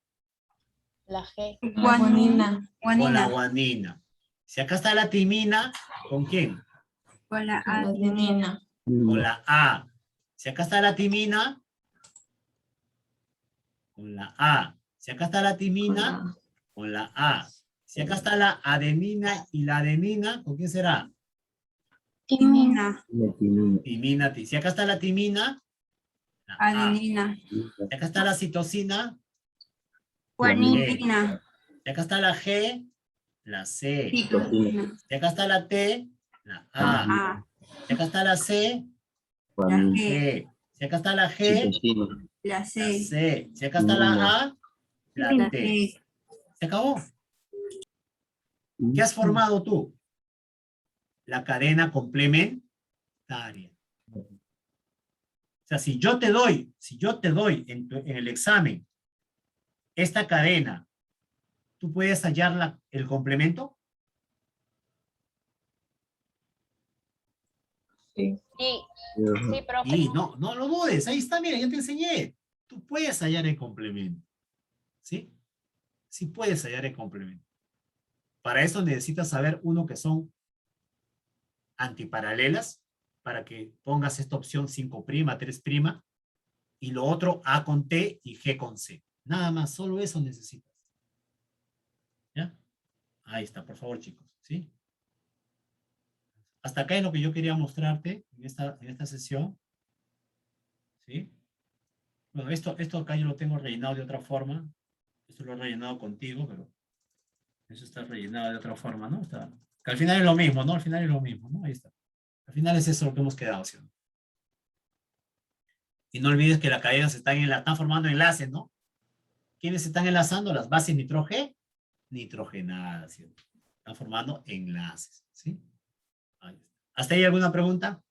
La G. Guanina. Con la guanina. Si acá está la timina, ¿con quién? Con la La adenina. adenina. Con la A. Si acá está la timina, con la A. Si acá está la timina, con la A. Si acá está la adenina y la adenina, ¿con quién será? Timina. Timina. Si acá está la timina, la A. Adenina. Si acá está la citosina, Guanina. si acá está la G, la C. Citosina. Si acá está la T, la A. A. Si acá está la C, La la G. G. Si acá está la G, La la C. C. Si acá está la A, la La T. T. Se acabó. ¿Qué has formado tú? La cadena complementaria. O sea, si yo te doy en el examen esta cadena, ¿tú puedes hallar el complemento? Sí. Sí, sí, profe. Y no lo dudes, ahí está, mira, ya te enseñé. Tú puedes hallar el complemento. ¿Sí? Sí puedes hallar el complemento. Para eso necesitas saber uno que son antiparalelas, para que pongas esta opción 5', 3', y lo otro A con T y G con C. Nada más, solo eso necesitas. ¿Ya? Ahí está, por favor, chicos. ¿Sí? Hasta acá es lo que yo quería mostrarte en esta sesión. ¿Sí? Bueno, esto acá yo lo tengo rellenado de otra forma. Esto lo he rellenado contigo, pero eso está rellenado de otra forma, ¿no? Que al final es lo mismo, ¿no? Al final es lo mismo, ¿no? Ahí está. Al final es eso lo que hemos quedado, ¿sí? Y no olvides que las cadenas están formando enlaces, ¿no? ¿Quiénes están enlazando? Las bases nitrogenadas, ¿sí? Están formando enlaces, ¿sí? Ahí está. ¿Hasta ahí alguna pregunta?